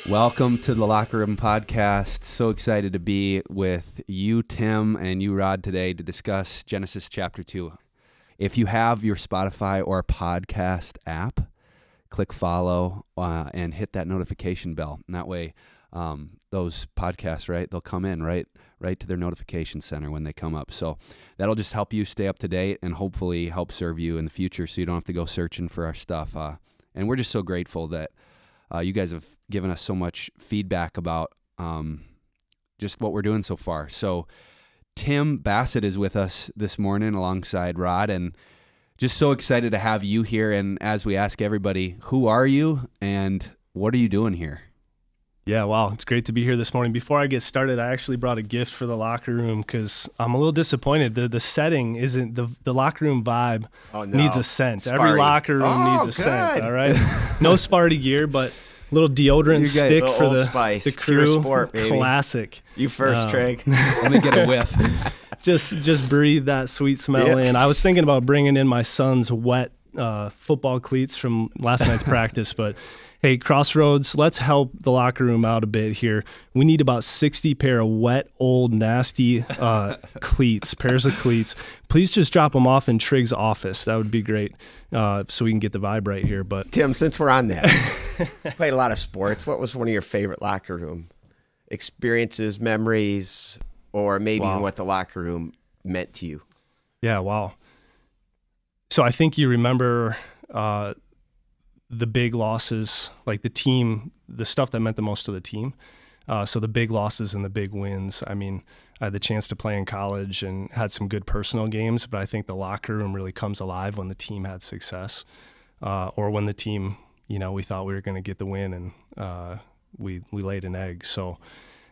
Welcome to the Locker Room Podcast. So excited to be with you, Tim, and you, Rod, today to discuss Genesis chapter 2. If you have your Spotify or podcast app, click follow and hit that notification bell. And that way, those podcasts, right, they'll come in right to their notification center when they come up. So that'll just help you stay up to date and hopefully help serve you in the future so you don't have to go searching for our stuff. And we're just so grateful that you guys have given us so much feedback about just what we're doing so far. So Tim Bassett is with us this morning alongside Rod, and just so excited to have you here. And as we ask everybody, who are you and what are you doing here? Yeah, wow. It's great to be here this morning. Before I get started, I actually brought a gift for the locker room because I'm a little disappointed. The setting isn't, the locker room vibe needs a scent. Sparty. Every locker room needs a scent, all right? No Sparty gear, but a little deodorant stick for Old the Spice. the crew. Pure sport, baby. Classic. You first, Tryg. Let me get a whiff. Just breathe that sweet smell in. I was thinking about bringing in my son's wet football cleats from last night's practice, but hey, Crossroads, let's help the locker room out a bit here. We need about 60 pair of wet, old, nasty pairs of cleats. Please just drop them off in Tryg's office. That would be great, so we can get the vibe right here. But Tim, since we're on that, played a lot of sports. What was one of your favorite locker room experiences, memories, or maybe even what the locker room meant to you? Yeah, wow. So I think you remember the big losses, like the team, the stuff that meant the most to the team. So the big losses and the big wins. I mean, I had the chance to play in college and had some good personal games, but I think the locker room really comes alive when the team had success, or when the team, we thought we were going to get the win and we laid an egg. So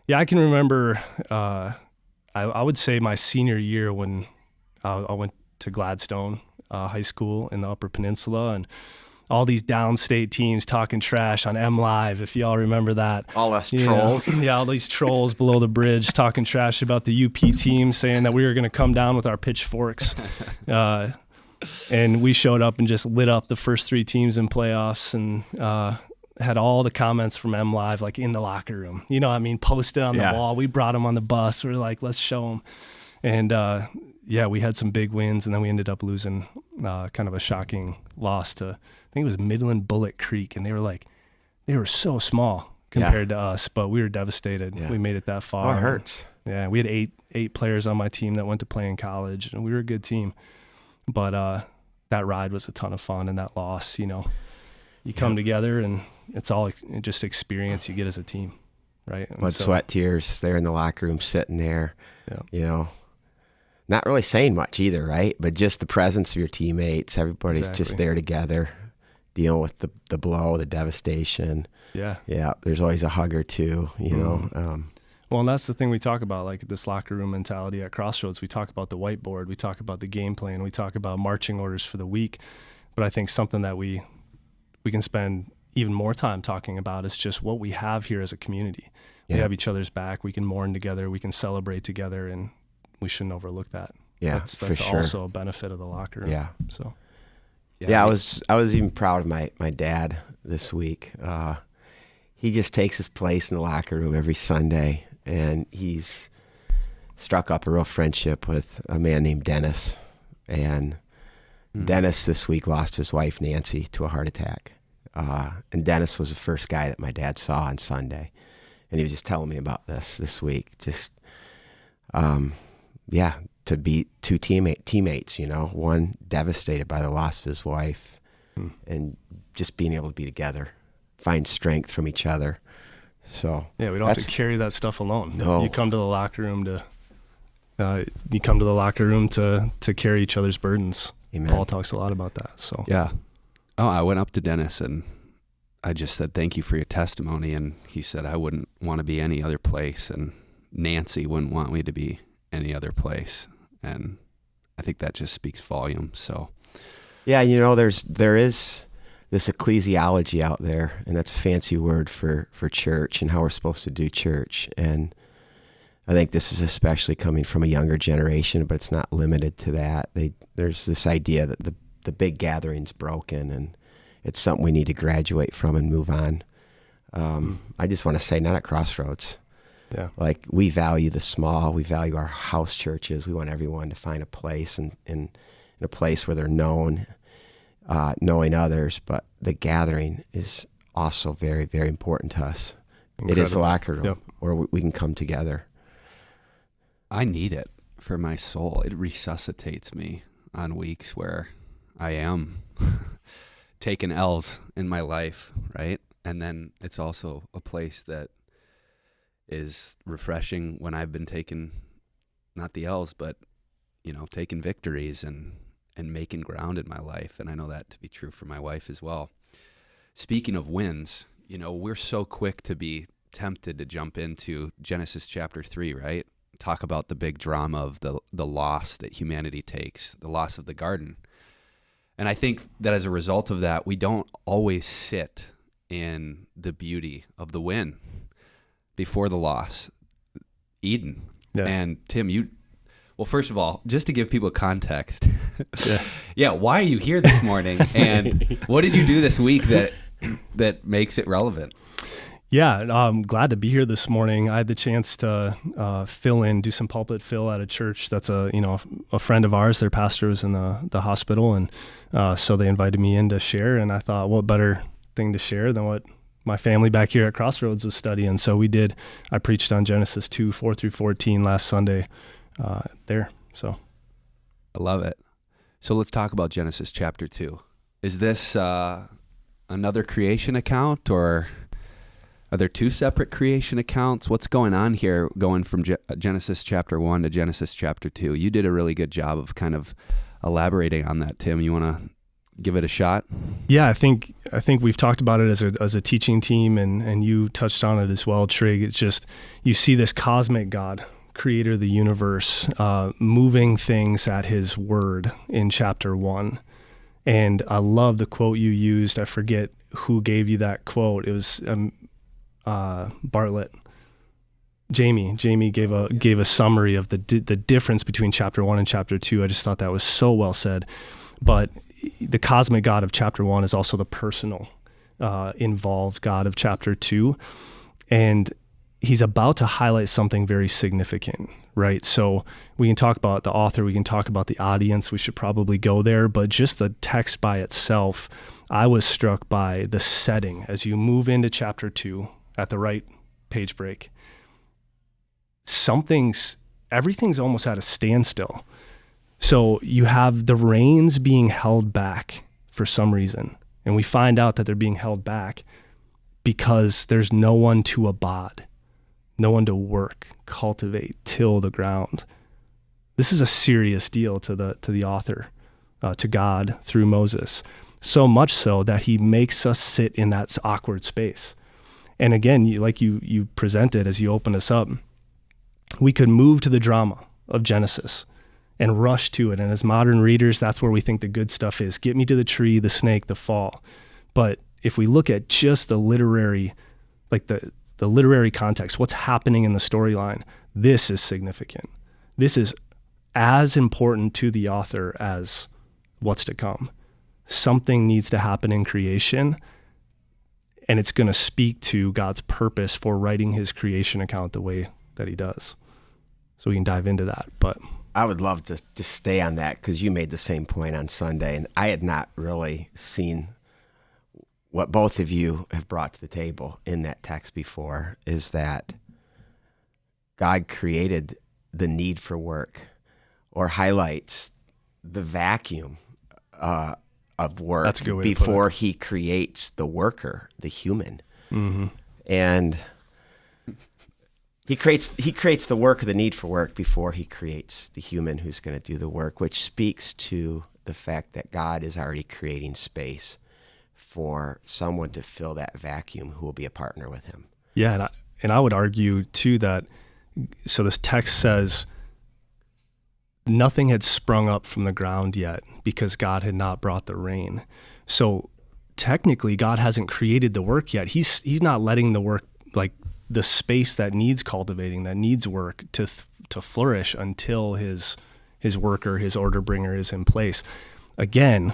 yeah, I can remember, I would say my senior year when I went to Gladstone High School in the Upper Peninsula, and all these downstate teams talking trash on M Live, if y'all remember that. All us trolls. Yeah, all these trolls below the bridge talking trash about the UP team, saying that we were going to come down with our pitchforks. And we showed up and just lit up the first three teams in playoffs and had all the comments from M Live like in the locker room. Posted on the wall. We brought them on the bus. We were like, let's show them. And we had some big wins, and then we ended up losing kind of a shocking loss to, I think it was Midland Bullet Creek, and they were so small compared to us, but we were devastated. Yeah. We made it that far. Oh, it hurts. Yeah, we had eight players on my team that went to play in college, and we were a good team. But that ride was a ton of fun, and that loss, you come together, and it's all just experience you get as a team, right? Blood, sweat, tears. They're in the locker room sitting there, not really saying much either, right? But just the presence of your teammates, everybody's just there together, dealing with the blow, the devastation. Yeah. Yeah, there's always a hug or two, Well, and that's the thing we talk about, like this locker room mentality at Crossroads. We talk about the whiteboard, we talk about the game plan, we talk about marching orders for the week. But I think something that we can spend even more time talking about is just what we have here as a community. Yeah. We have each other's back. We can mourn together. We can celebrate together, and we shouldn't overlook that. Yeah, that's for sure. Also a benefit of the locker room. Yeah. So. Yeah, I was even proud of my dad this week. He just takes his place in the locker room every Sunday, and he's struck up a real friendship with a man named Dennis. And Dennis this week lost his wife Nancy to a heart attack. And Dennis was the first guy that my dad saw on Sunday, and he was just telling me about this week. Just to beat two teammates, one devastated by the loss of his wife, and just being able to be together, find strength from each other. So yeah, we don't have to carry that stuff alone. No, you come to the locker room to carry each other's burdens. Amen. Paul talks a lot about that. So yeah. Oh, I went up to Dennis and I just said, thank you for your testimony. And he said, I wouldn't want to be any other place. And Nancy wouldn't want me to be any other place. And I think that just speaks volumes. So yeah, there is this ecclesiology out there, and that's a fancy word for church and how we're supposed to do church. And I think this is especially coming from a younger generation, but it's not limited to that. There's this idea that the big gathering's broken, and it's something we need to graduate from and move on. I just want to say, not at Crossroads. Yeah. Like, we value the small. We value our house churches. We want everyone to find a place and in a place where they're known, knowing others. But the gathering is also very, very important to us. Incredible. It is the locker room Yep. where we can come together. I need it for my soul. It resuscitates me on weeks where I am taking L's in my life, right? And then it's also a place that is refreshing when I've been taking, not the L's, but, taking victories and making ground in my life. And I know that to be true for my wife as well. Speaking of wins, we're so quick to be tempted to jump into Genesis chapter 3, right? Talk about the big drama of the loss that humanity takes, the loss of the garden. And I think that as a result of that, we don't always sit in the beauty of the win before the loss. Eden. Yeah. And Tim, well, first of all, just to give people context, why are you here this morning? And what did you do this week that makes it relevant? Yeah, I'm glad to be here this morning. I had the chance to do some pulpit fill at a church that's a friend of ours. Their pastor was in the hospital, and so they invited me in to share. And I thought, what better thing to share than what my family back here at Crossroads was studying. So we did. I preached on Genesis 2, 4 through 14 last Sunday there. So I love it. So let's talk about Genesis chapter 2. Is this another creation account, or are there two separate creation accounts? What's going on here, going from Genesis chapter 1 to Genesis chapter 2? You did a really good job of kind of elaborating on that, Tim. You want to give it a shot? Yeah, I think we've talked about it as a teaching team, and you touched on it as well, Tryg. It's just, you see this cosmic God, creator of the universe, moving things at his word in chapter 1. And I love the quote you used. I forget who gave you that quote. It was Bartlett. Jamie gave a summary of the difference between chapter 1 and chapter 2. I just thought that was so well said. But the cosmic God of chapter 1 is also the personal, involved God of chapter 2. And he's about to highlight something very significant, right? So we can talk about the author, we can talk about the audience, we should probably go there, but just the text by itself, I was struck by the setting as you move into chapter 2 at the right page break. Everything's almost at a standstill. So you have the rains being held back for some reason, and we find out that they're being held back because there's no one to abad, no one to work, cultivate, till the ground. This is a serious deal to the author, to God through Moses. So much so that he makes us sit in that awkward space. And again, you presented as you open us up, we could move to the drama of Genesis and rush to it. And as modern readers, that's where we think the good stuff is. Get me to the tree, the snake, the fall. But if we look at just the literary, the literary context, what's happening in the storyline, this is significant. This is as important to the author as what's to come. Something needs to happen in creation, and it's going to speak to God's purpose for writing his creation account the way that he does. So we can dive into that. But I would love to just stay on that, because you made the same point on Sunday, and I had not really seen what both of you have brought to the table in that text before, is that God created the need for work, or highlights the vacuum of work. That's a good way before to put it. He creates the worker, the human. Mm-hmm. And he creates the work, or the need for work, before he creates the human who's going to do the work, which speaks to the fact that God is already creating space for someone to fill that vacuum who will be a partner with him. Yeah, and I would argue too that, so this text says nothing had sprung up from the ground yet because God had not brought the rain. So technically God hasn't created the work yet. He's not letting the work, the space that needs cultivating, that needs work to flourish until his worker, his order bringer is in place. Again,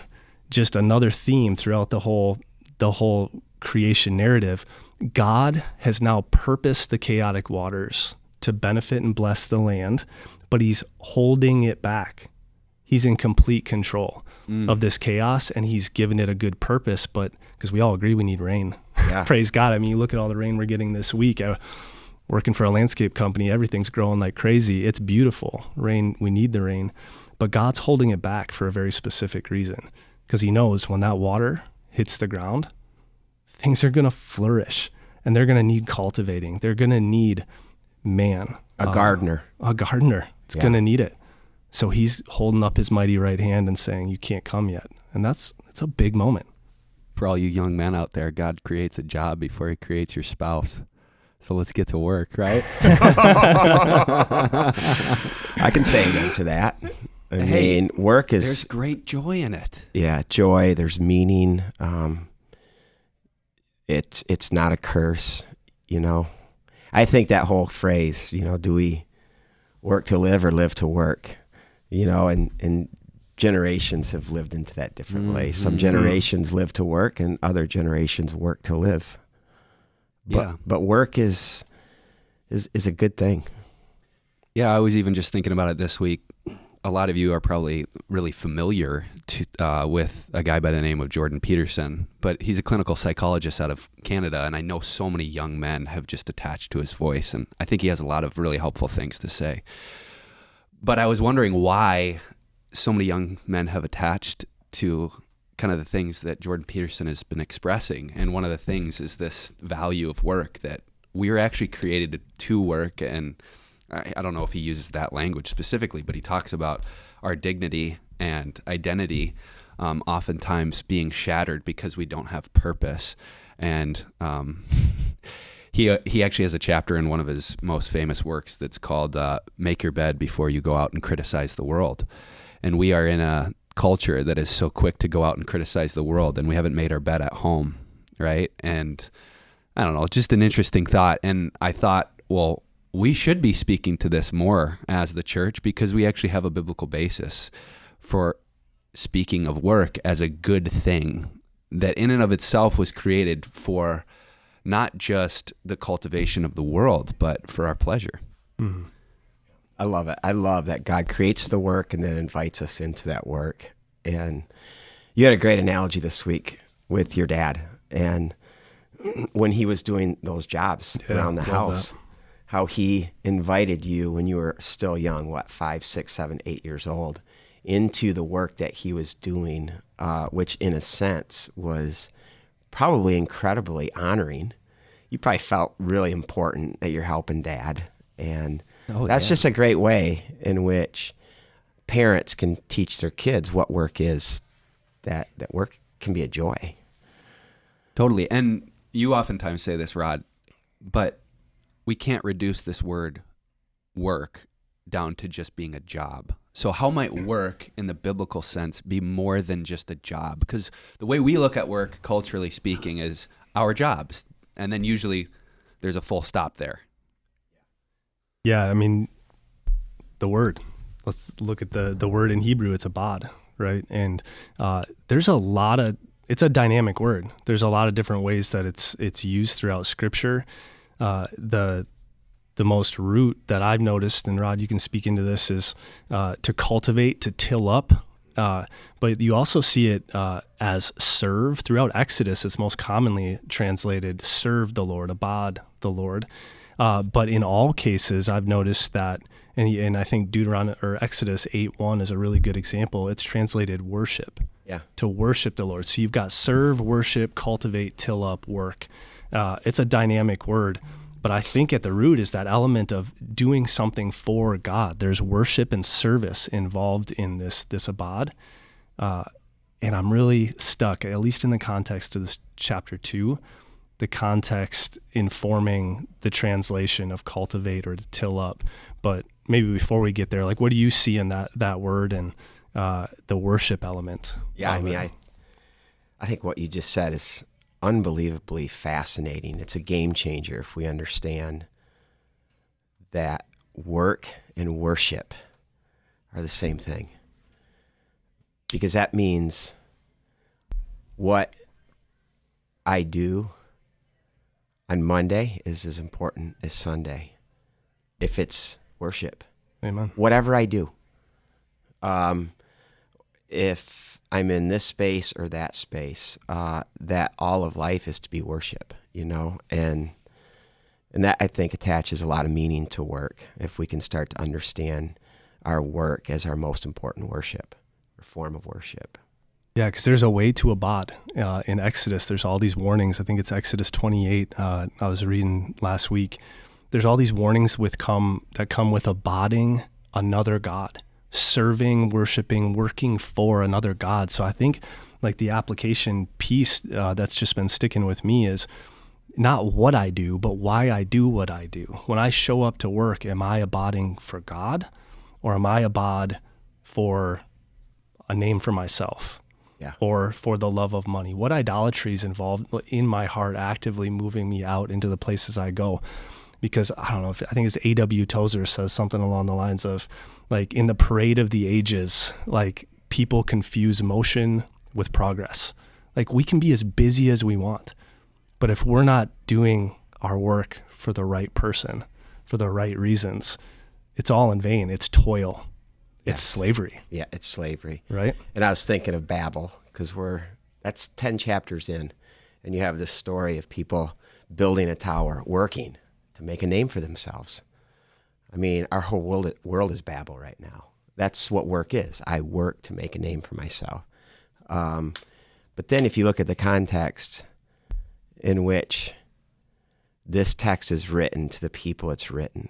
just another theme throughout the whole creation narrative. God has now purposed the chaotic waters to benefit and bless the land, but he's holding it back. He's in complete control of this chaos, and he's given it a good purpose, but because we all agree we need rain. Yeah. Praise God. I mean, you look at all the rain we're getting this week. Working for a landscape company, everything's growing like crazy. It's beautiful. Rain, we need the rain, but God's holding it back for a very specific reason, because he knows when that water hits the ground, things are going to flourish, and they're going to need cultivating. They're going to need a gardener. It's going to need it. So he's holding up his mighty right hand and saying, you can't come yet. And it's a big moment. For all you young men out there, God creates a job before he creates your spouse. So let's get to work, right? I can say amen to that. I mean, work is... There's great joy in it. Yeah, joy. There's meaning. It's not a curse, I think that whole phrase, do we work to live or live to work? And generations have lived into that different way. Some generations live to work, and other generations work to live. But work is a good thing. Yeah, I was even just thinking about it this week. A lot of you are probably really familiar with a guy by the name of Jordan Peterson, but he's a clinical psychologist out of Canada, and I know so many young men have just attached to his voice, and I think he has a lot of really helpful things to say. But I was wondering why so many young men have attached to kind of the things that Jordan Peterson has been expressing. And one of the things is this value of work, that we are actually created to work. And I don't know if he uses that language specifically, but he talks about our dignity and identity oftentimes being shattered because we don't have purpose. And He actually has a chapter in one of his most famous works that's called Make Your Bed Before You Go Out and Criticize the World. And we are in a culture that is so quick to go out and criticize the world, and we haven't made our bed at home, right? And I don't know, just an interesting thought. And I thought, well, we should be speaking to this more as the church, because we actually have a biblical basis for speaking of work as a good thing that in and of itself was created for not just the cultivation of the world, but for our pleasure. Mm-hmm. I love it. I love that God creates the work and then invites us into that work. And you had a great analogy this week with your dad, and when he was doing those jobs around the house, how he invited you when you were still young, 5, 6, 7, 8 years old, into the work that he was doing, which in a sense was probably incredibly honoring. You probably felt really important that you're helping dad. And that's just a great way in which parents can teach their kids what work is, that work can be a joy. Totally. And you oftentimes say this, Rod, but we can't reduce this word work down to just being a job. So how might work in the biblical sense be more than just a job? Because the way we look at work, culturally speaking, is our jobs. And then usually there's a full stop there. Yeah, I mean, the word. Let's look at the word in Hebrew. It's abad, right? And there's a lot of, it's a dynamic word. There's a lot of different ways that it's used throughout Scripture. The most root that I've noticed, and Rod, you can speak into this, is to cultivate, to till up. But you also see it as serve. Throughout Exodus, it's most commonly translated serve the Lord, abad the Lord. But in all cases, I've noticed that, and I think Exodus 8:1 is a really good example. It's translated worship. Yeah. To worship the Lord. So you've got serve, worship, cultivate, till up, work. It's a dynamic word. But I think at the root is that element of doing something for God. There's worship and service involved in this abad. And I'm really stuck, at least in the context of this chapter 2, the context informing the translation of cultivate or to till up. But maybe before we get there, like, what do you see in that word and the worship element? Yeah, I mean, I think what you just said is unbelievably fascinating. It's a game changer if we understand that work and worship are the same thing. Because that means what I do on Monday is as important as Sunday, if it's worship. Amen. Whatever I do. If I'm in this space or that space, that all of life is to be worship, and that, I think, attaches a lot of meaning to work if we can start to understand our work as our most important worship or form of worship. Yeah, because there's a way to abad. In Exodus, there's all these warnings. I think it's Exodus 28. I was reading last week. There's all these warnings that come with abiding another God, serving, worshiping, working for another God. So I think like the application piece that's just been sticking with me is not what I do, but why I do what I do. When I show up to work, am I abiding for God, or am I abide for a name for myself? Yeah. Or for the love of money? What idolatry is involved in my heart actively moving me out into the places I go? Because I don't know, I think it's A.W. Tozer says something along the lines of, like, in the parade of the ages, like, people confuse motion with progress. Like, we can be as busy as we want, but if we're not doing our work for the right person, for the right reasons, it's all in vain. It's toil. Yes. It's slavery. Yeah, it's slavery. Right? And I was thinking of Babel, because that's 10 chapters in, and you have this story of people building a tower, working to make a name for themselves. I mean, our whole world is Babel right now. That's what work is. I work to make a name for myself. But then if you look at the context in which this text is written to the people it's written,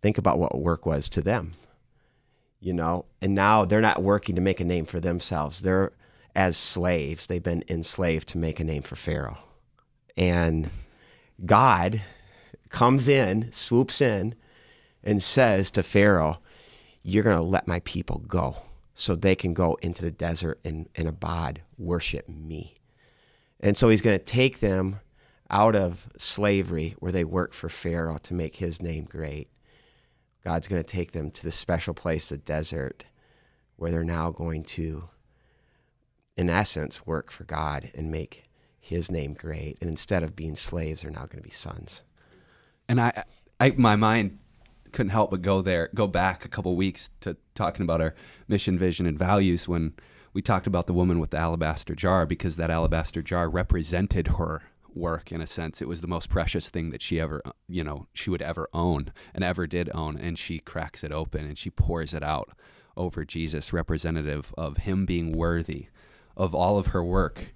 think about what work was to them. And now they're not working to make a name for themselves. They're, as slaves, they've been enslaved to make a name for Pharaoh. And God comes in, swoops in, and says to Pharaoh, you're going to let my people go so they can go into the desert and abide, worship me. And so he's going to take them out of slavery where they work for Pharaoh to make his name great. God's going to take them to the special place, the desert, where they're now going to, in essence, work for God and make his name great. And instead of being slaves, they're now going to be sons. And I my mind couldn't help but go back a couple weeks to talking about our mission, vision, and values when we talked about the woman with the alabaster jar, because that alabaster jar represented her work. In a sense, it was the most precious thing that she would ever own and ever did own. And she cracks it open and she pours it out over Jesus, representative of him being worthy of all of her work,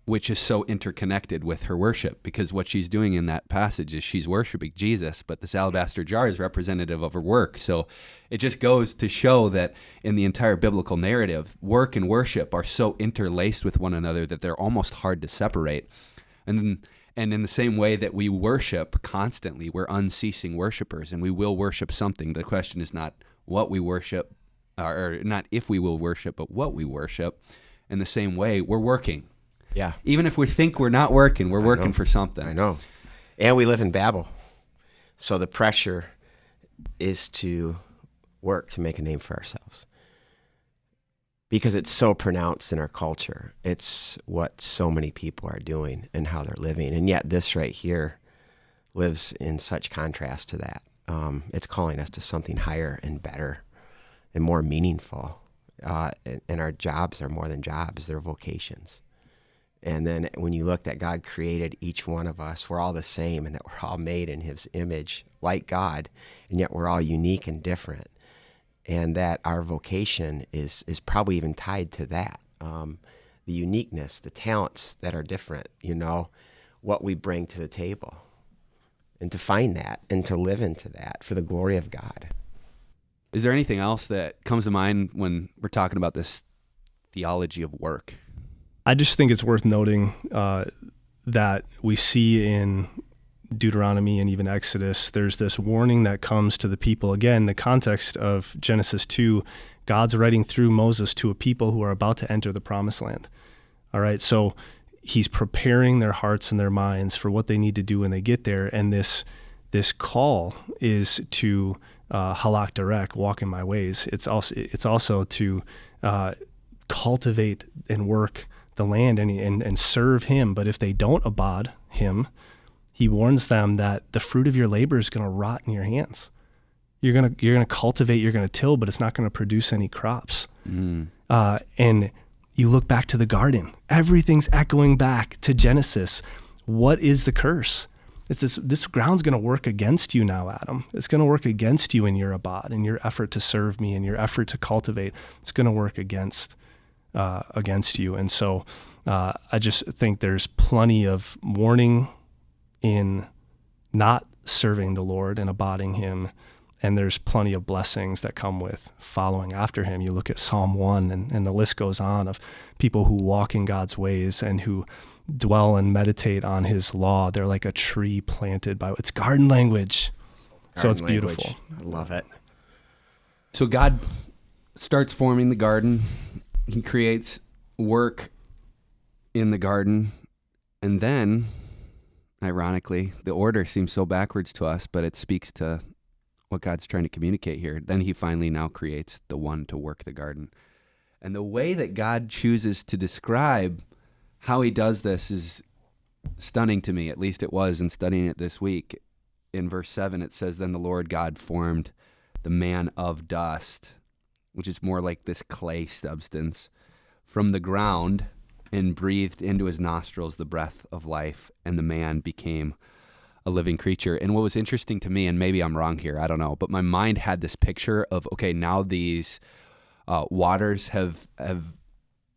which is so interconnected with her worship, because what she's doing in that passage is she's worshiping Jesus, but this alabaster jar is representative of her work. So it just goes to show that in the entire biblical narrative, work and worship are so interlaced with one another that they're almost hard to separate. And in the same way that we worship constantly, we're unceasing worshipers, and we will worship something. The question is not what we worship, or not if we will worship, but what we worship. In the same way, we're working. Yeah. Even if we think we're not working, we're working for something. I know. And we live in Babel. So the pressure is to work to make a name for ourselves, because it's so pronounced in our culture. It's what so many people are doing and how they're living. And yet this right here lives in such contrast to that. It's calling us to something higher and better and more meaningful. And our jobs are more than jobs, they're vocations. And then when you look that God created each one of us, we're all the same, and that we're all made in his image like God, and yet we're all unique and different. And that our vocation is probably even tied to that. The uniqueness, the talents that are different, what we bring to the table. And to find that and to live into that for the glory of God. Is there anything else that comes to mind when we're talking about this theology of work? I just think it's worth noting that we see in Deuteronomy and even Exodus, there's this warning that comes to the people. Again, the context of Genesis 2, God's writing through Moses to a people who are about to enter the promised land. All right, so he's preparing their hearts and their minds for what they need to do when they get there. And this call is to halak derek, walk in my ways. It's also to cultivate and work the land and serve him. But if they don't abide him, he warns them that the fruit of your labor is going to rot in your hands. You're gonna cultivate, you're gonna till, but it's not going to produce any crops. And you look back to the garden. Everything's echoing back to Genesis. What is the curse? It's this ground's going to work against you now, Adam. It's going to work against you in your abad, in your effort to serve me, in your effort to cultivate. It's going to work against you. And so I just think there's plenty of warning in not serving the Lord and abiding him. And there's plenty of blessings that come with following after him. You look at Psalm 1 and the list goes on of people who walk in God's ways and who dwell and meditate on his law. They're like a tree planted by, it's garden language. So it's beautiful. I love it. So God starts forming the garden. He creates work in the garden. And then, ironically, the order seems so backwards to us, but it speaks to what God's trying to communicate here. Then he finally now creates the one to work the garden. And the way that God chooses to describe how he does this is stunning to me. At least it was in studying it this week. In verse 7, it says, "Then the Lord God formed the man of dust," which is more like this clay substance, "from the ground and breathed into his nostrils the breath of life, and the man became a living creature." And what was interesting to me, and maybe I'm wrong here, I don't know, but my mind had this picture of, okay, now these waters have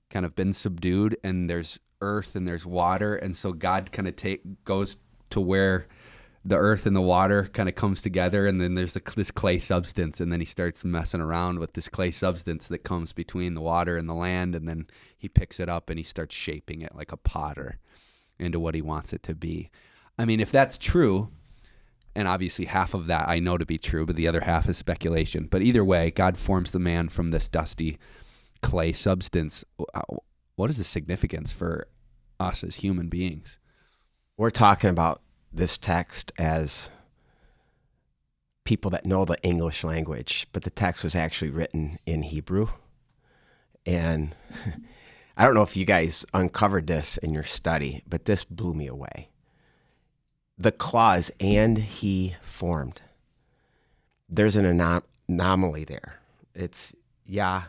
kind of been subdued, and there's earth and there's water, and so God kind of goes to where the earth and the water kind of comes together, and then there's this clay substance, and then he starts messing around with this clay substance that comes between the water and the land, and then he picks it up and he starts shaping it like a potter into what he wants it to be. I mean, if that's true, and obviously half of that I know to be true, but the other half is speculation. But either way, God forms the man from this dusty clay substance. What is the significance for us as human beings? We're talking about this text as people that know the English language, but the text was actually written in Hebrew. And I don't know if you guys uncovered this in your study, but this blew me away. The clause, "and he formed," there's an anomaly there. It's Yah,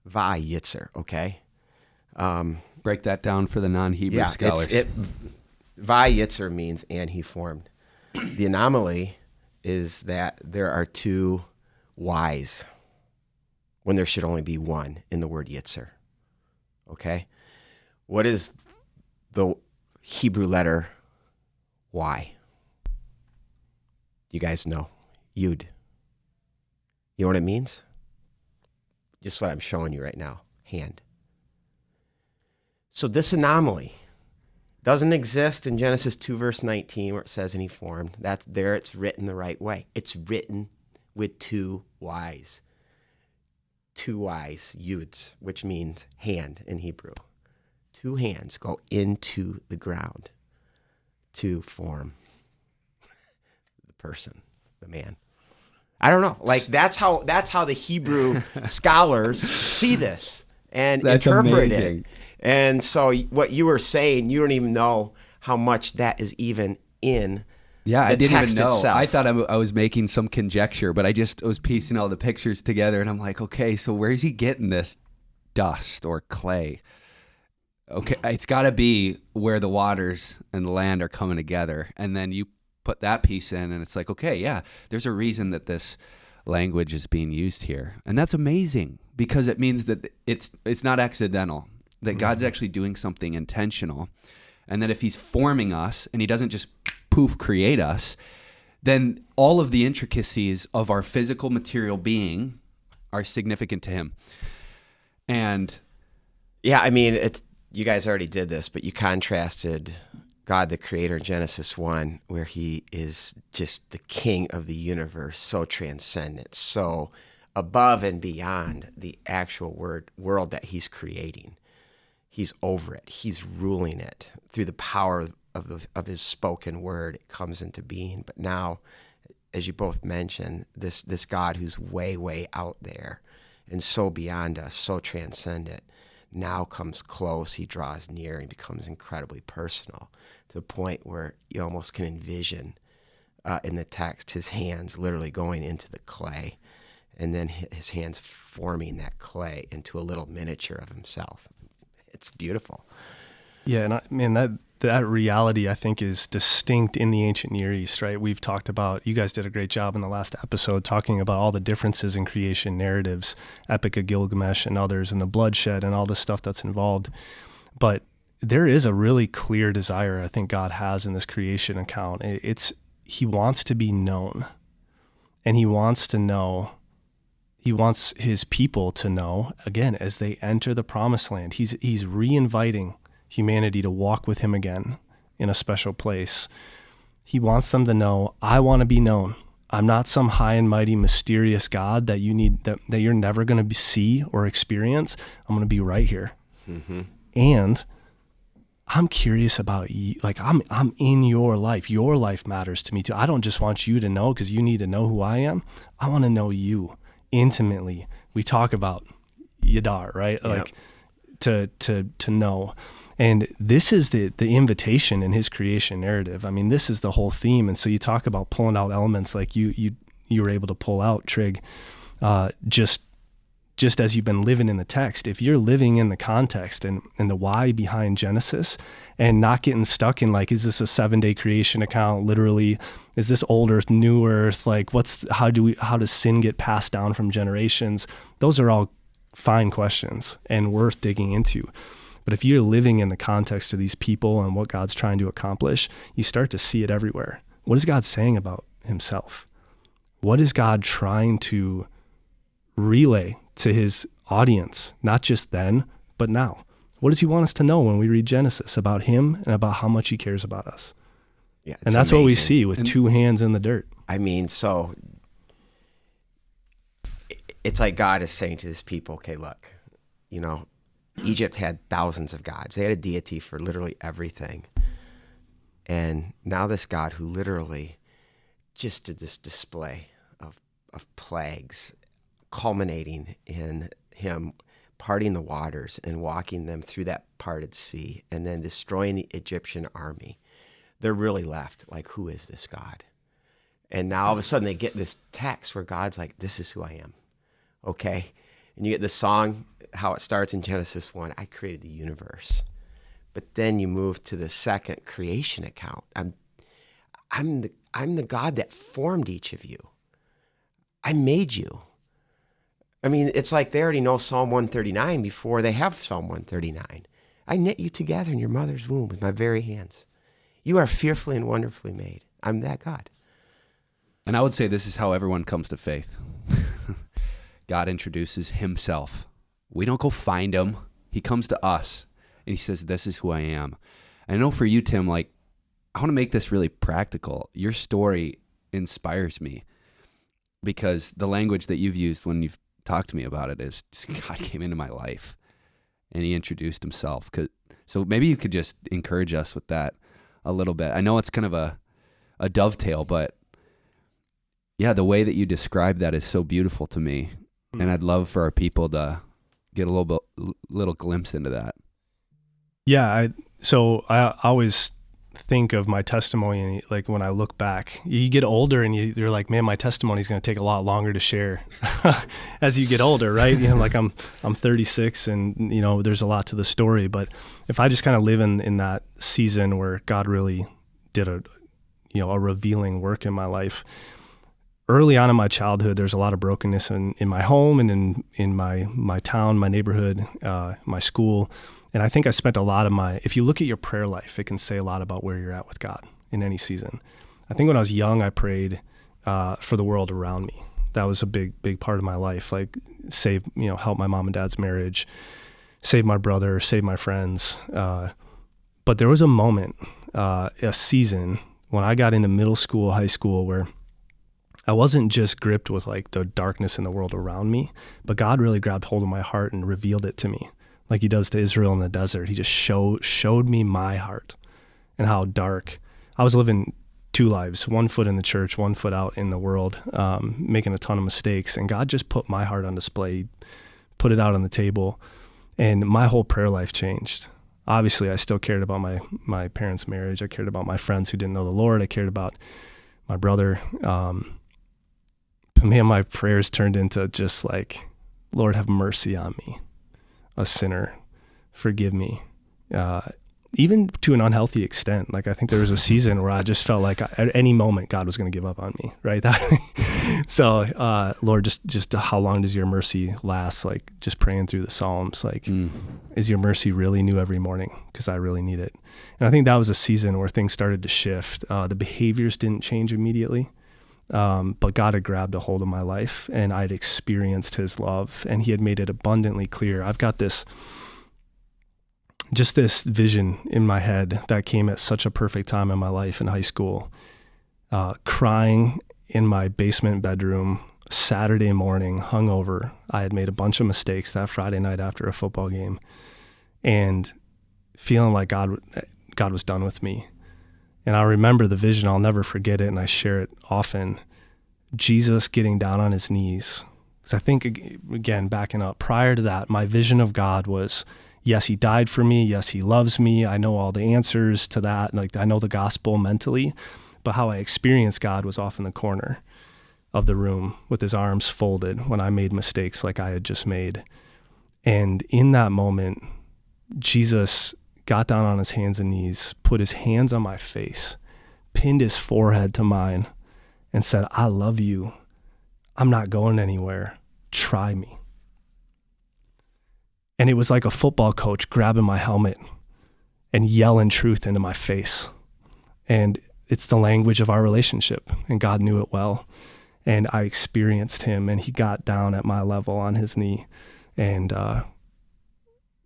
Va, Yitzer, okay? Break that down for the non-Hebrew scholars. Va, Yitzer means "and he formed." The anomaly is that there are two Y's when there should only be one in the word Yitzer, okay? What is the Hebrew letter Y? You guys know. Yud. You know what it means? Just what I'm showing you right now. Hand. So this anomaly doesn't exist in Genesis 2 verse 19 where it says "and he formed." That's there. It's written the right way. It's written with two Y's. Two Y's, Yuds, which means hand in Hebrew. Two hands go into the ground to form the person, the man. I don't know. Like that's how the Hebrew scholars see this and interpret it. And so what you were saying, you don't even know how much that is even in I didn't even know. Itself. I thought I was making some conjecture, but I was piecing all the pictures together, and I'm like, okay, so where is he getting this dust or clay? Okay, it's got to be where the waters and the land are coming together. And then you put that piece in, and it's like, okay, yeah, there's a reason that this language is being used here. And that's amazing because it means that it's not accidental, that God's actually doing something intentional. And that if he's forming us and he doesn't just poof create us, then all of the intricacies of our physical material being are significant to him. And yeah, I mean, you guys already did this, but you contrasted God, the creator, in Genesis 1, where he is just the king of the universe, so transcendent, so above and beyond the actual world that he's creating. He's over it. He's ruling it through the power of his spoken word. It comes into being. But now, as you both mentioned, this God who's way, way out there and so beyond us, so transcendent, now comes close. He draws near and becomes incredibly personal to the point where you almost can envision in the text his hands literally going into the clay, and then his hands forming that clay into a little miniature of himself. It's beautiful. Yeah, and that reality, I think, is distinct in the ancient Near East, right? We've talked about, you guys did a great job in the last episode talking about all the differences in creation narratives, Epic of Gilgamesh and others, and the bloodshed and all the stuff that's involved. But there is a really clear desire I think God has in this creation account. He wants to be known, and he wants his people to know, again, as they enter the promised land. He's re-inviting humanity to walk with him again in a special place. He wants them to know, I want to be known. I'm not some high and mighty mysterious God that you're never going to see or experience. I'm going to be right here. Mm-hmm. And I'm curious about you. Like, I'm in your life. Your life matters to me too. I don't just want you to know because you need to know who I am. I want to know you intimately. We talk about Yadar, right? Yep. Like to know. And this is the invitation in his creation narrative. I mean, this is the whole theme. And so you talk about pulling out elements like you were able to pull out, Tryg, just as you've been living in the text. If you're living in the context and the why behind Genesis and not getting stuck in like, is this a 7-day creation account? Literally, is this old earth, new earth? Like how does sin get passed down from generations? Those are all fine questions and worth digging into. But if you're living in the context of these people and what God's trying to accomplish, you start to see it everywhere. What is God saying about himself? What is God trying to relay to his audience, not just then, but now? What does he want us to know when we read Genesis about him and about how much he cares about us? Yeah, and that's amazing. What we see with two hands in the dirt. I mean, so it's like God is saying to his people, okay, look, Egypt had thousands of gods. They had a deity for literally everything. And now this God who literally just did this display of plagues, culminating in him parting the waters and walking them through that parted sea and then destroying the Egyptian army. They're really left like, who is this God? And now all of a sudden they get this text where God's like, this is who I am. Okay? And you get the song, how it starts in Genesis 1, I created the universe. But then you move to the second creation account. I'm the God that formed each of you. I made you. I mean, it's like they already know Psalm 139 before they have Psalm 139. I knit you together in your mother's womb with my very hands. You are fearfully and wonderfully made. I'm that God. And I would say this is how everyone comes to faith. God introduces himself. We don't go find him. He comes to us and he says, this is who I am. And I know for you, Tim, like, I want to make this really practical. Your story inspires me because the language that you've used when you've talked to me about it is God came into my life and he introduced himself. So maybe you could just encourage us with that a little bit. I know it's kind of a dovetail, but yeah, the way that you describe that is so beautiful to me. And I'd love for our people to get a little glimpse into that. Yeah. So I always think of my testimony, and like when I look back, you get older and you're like, man, my testimony is going to take a lot longer to share as you get older, right? Like I'm 36 and there's a lot to the story, but if I just kind of live in that season where God really did a revealing work in my life. Early on in my childhood, there's a lot of brokenness in my home and in my town, my neighborhood, my school. And I think I spent a lot of if you look at your prayer life, it can say a lot about where you're at with God in any season. I think when I was young, I prayed for the world around me. That was a big part of my life, like help my mom and dad's marriage, save my brother, save my friends. But there was a moment, a season when I got into middle school, high school, where I wasn't just gripped with like the darkness in the world around me, but God really grabbed hold of my heart and revealed it to me. like he does to Israel in the desert. He just showed me my heart and how dark. I was living two lives, one foot in the church, one foot out in the world, making a ton of mistakes. And God just put my heart on display, put it out on the table, and my whole prayer life changed. Obviously, I still cared about my parents' marriage. I cared about my friends who didn't know the Lord. I cared about my brother. But man, my prayers turned into just like, Lord, have mercy on me, a sinner. Forgive me. Even to an unhealthy extent. Like, I think there was a season where I just felt like at any moment God was going to give up on me, right? So, Lord, just how long does your mercy last? Like, just praying through the Psalms, like, is your mercy really new every morning? Because I really need it. And I think that was a season where things started to shift. The behaviors didn't change immediately, but God had grabbed a hold of my life, and I'd experienced his love, and he had made it abundantly clear. I've got this vision in my head that came at such a perfect time in my life in high school, crying in my basement bedroom, Saturday morning, hungover. I had made a bunch of mistakes that Friday night after a football game, and feeling like God was done with me. And I remember the vision, I'll never forget it, and I share it often. Jesus getting down on his knees. Because I think, again, backing up, prior to that, my vision of God was, yes, he died for me. Yes, he loves me. I know all the answers to that. Like, I know the gospel mentally, but how I experienced God was off in the corner of the room with his arms folded when I made mistakes like I had just made. And in that moment, Jesus got down on his hands and knees, put his hands on my face, pinned his forehead to mine, and said, I love you. I'm not going anywhere. Try me. And it was like a football coach grabbing my helmet and yelling truth into my face. And it's the language of our relationship, and God knew it well. And I experienced him, and he got down at my level on his knee. And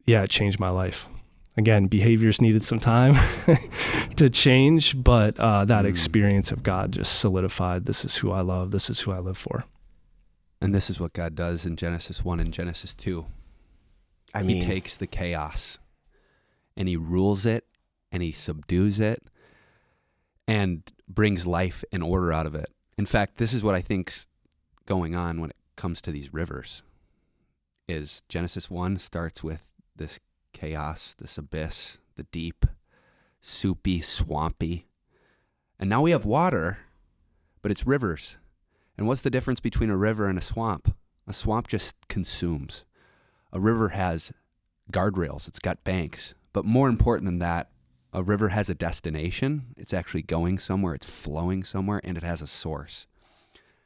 it changed my life. Again, behaviors needed some time to change, but that experience of God just solidified, this is who I love, this is who I live for. And this is what God does in Genesis 1 and Genesis 2. He takes the chaos and he rules it and he subdues it and brings life and order out of it. In fact, this is what I think's going on when it comes to these rivers. Is Genesis 1 starts with this chaos, this abyss, the deep, soupy, swampy. And now we have water, but it's rivers. And what's the difference between a river and a swamp? A swamp just consumes. A river has guardrails, it's got banks. But more important than that, a river has a destination. It's actually going somewhere, it's flowing somewhere, and it has a source.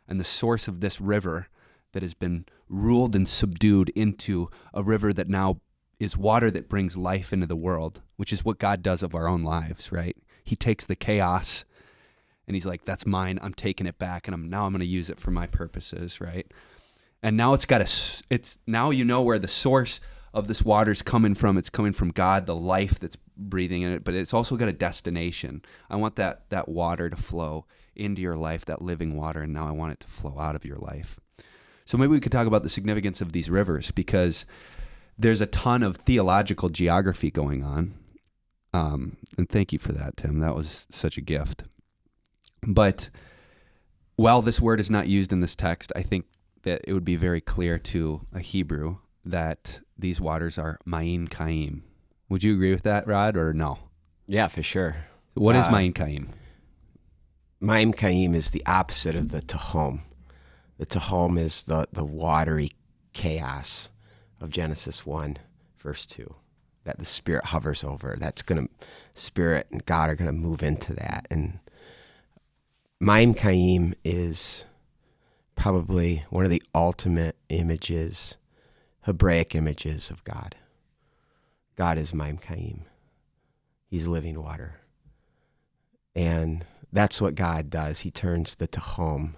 And the source of this river that has been ruled and subdued into a river that now is water that brings life into the world, which is what God does of our own lives, right? He takes the chaos and he's like, that's mine, I'm taking it back, and I'm going to use it for my purposes, right? And now it's now you know where the source of this water is coming from. It's coming from God, the life that's breathing in it, but it's also got a destination. I want that water to flow into your life, that living water, and now I want it to flow out of your life. So maybe we could talk about the significance of these rivers, because there's a ton of theological geography going on. And thank you for that, Tim. That was such a gift. But while this word is not used in this text, I think that it would be very clear to a Hebrew that these waters are Ma'in Kaim. Would you agree with that, Rod, or no? Yeah, for sure. What is Ma'in Kaim? Ma'in Kaim is the opposite of the Tehom. The Tehom is the watery chaos of Genesis 1, verse 2, that the Spirit hovers over. Spirit and God are going to move into that. And Ma'in Kaim is probably one of the ultimate images, Hebraic images of God. God is Ma'in Kaim. He's living water. And that's what God does. He turns the Tehom,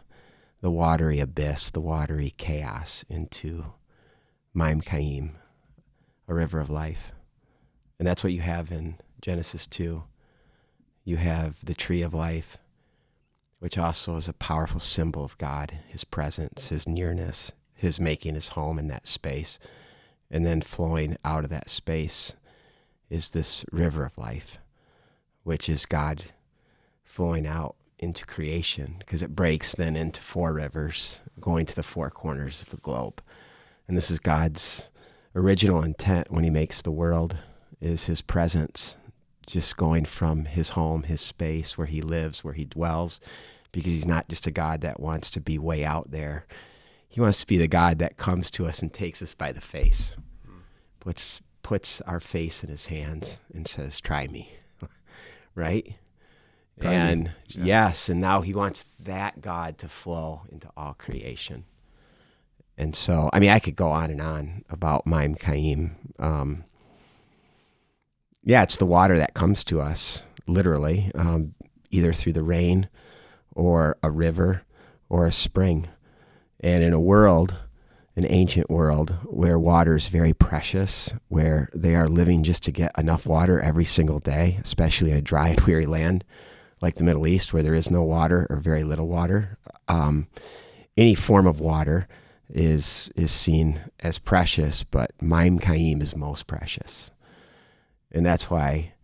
the watery abyss, the watery chaos, into Ma'in Kaim, a river of life. And that's what you have in Genesis 2. You have the tree of life, which also is a powerful symbol of God, his presence, his nearness, his making his home in that space. And then flowing out of that space is this river of life, which is God flowing out into creation, because it breaks then into 4 rivers going to the 4 corners of the globe. And this is God's original intent when he makes the world, is his presence just going from his home, his space where he lives, where he dwells, because he's not just a God that wants to be way out there. He wants to be the God that comes to us and takes us by the face, puts our face in his hands and says, try me, right? And yes, and now he wants that God to flow into all creation. And so, I mean, I could go on and on about Maim Chaim. It's the water that comes to us, literally, either through the rain or a river or a spring. And in a world, an ancient world, where water is very precious, where they are living just to get enough water every single day, especially in a dry and weary land like the Middle East, where there is no water or very little water, any form of water is seen as precious, but Maim Chaim is most precious. And that's why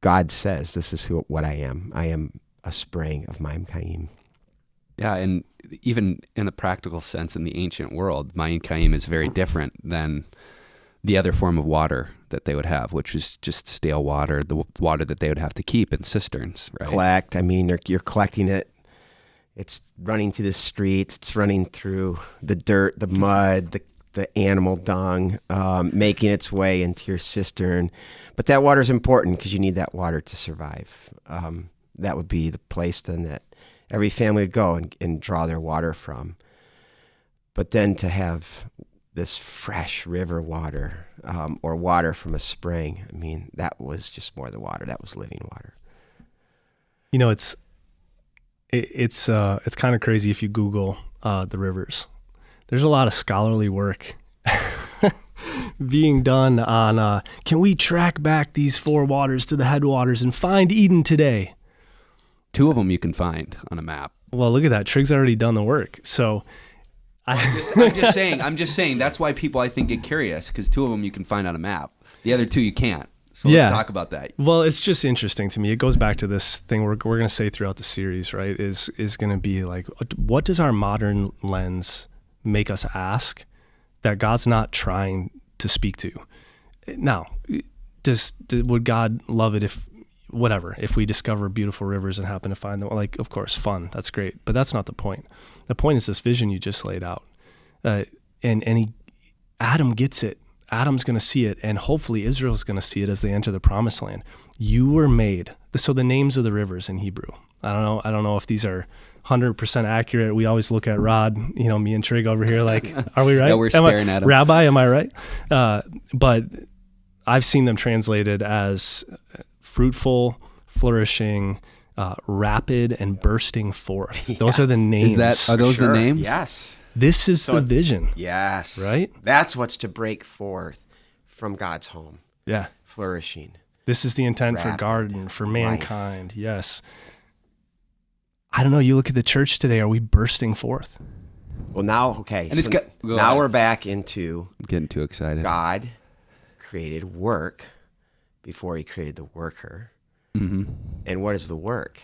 God says, this is what I am. I am a spring of Maim Chaim. Yeah, and even in the practical sense, in the ancient world, Maim Chaim is very different than the other form of water that they would have, which is just stale water, the water that they would have to keep in cisterns, right? Collect. I mean, you're collecting it. It's running through the streets. It's running through the dirt, the mud, the animal dung, making its way into your cistern. But that water is important because you need that water to survive. That would be the place then that every family would go and draw their water from. But then to have this fresh river water, or water from a spring, I mean, that was just more the water. That was living water. You know, it's kind of crazy if you Google the rivers. There's a lot of scholarly work being done on, can we track back these 4 waters to the headwaters and find Eden today? 2 of them you can find on a map. Well, look at that. Trig's already done the work. So I'm just saying that's why people, I think, get curious, because 2 of them you can find on a map. The other 2 you can't. So let's talk about that. Well, it's just interesting to me. It goes back to this thing we're going to say throughout the series, right? Is going to be like, what does our modern lens make us ask that God's not trying to speak to? Now, would God love it if we discover beautiful rivers and happen to find them? Like, of course, fun. That's great. But that's not the point. The point is this vision you just laid out. Adam gets it. Adam's going to see it, and hopefully Israel's going to see it as they enter the promised land. You were made. So the names of the rivers in Hebrew, I don't know if these are 100% accurate. We always look at Rod, me and Tryg over here, like, are we right? Yeah, we're staring at him. Rabbi, am I right? But I've seen them translated as fruitful, flourishing, rapid, and bursting forth. Yes. Those are the names. Are those the names? Yes. This is the vision. Yes. Right? That's what's to break forth from God's home. Yeah. Flourishing. This is the intent for Rapid garden, for mankind. life. Yes. I don't know. You look at the church today. Are we bursting forth? Well, now, okay. And so now we're back into I'm getting too excited. God created work before he created the worker. Mm-hmm. And what is the work?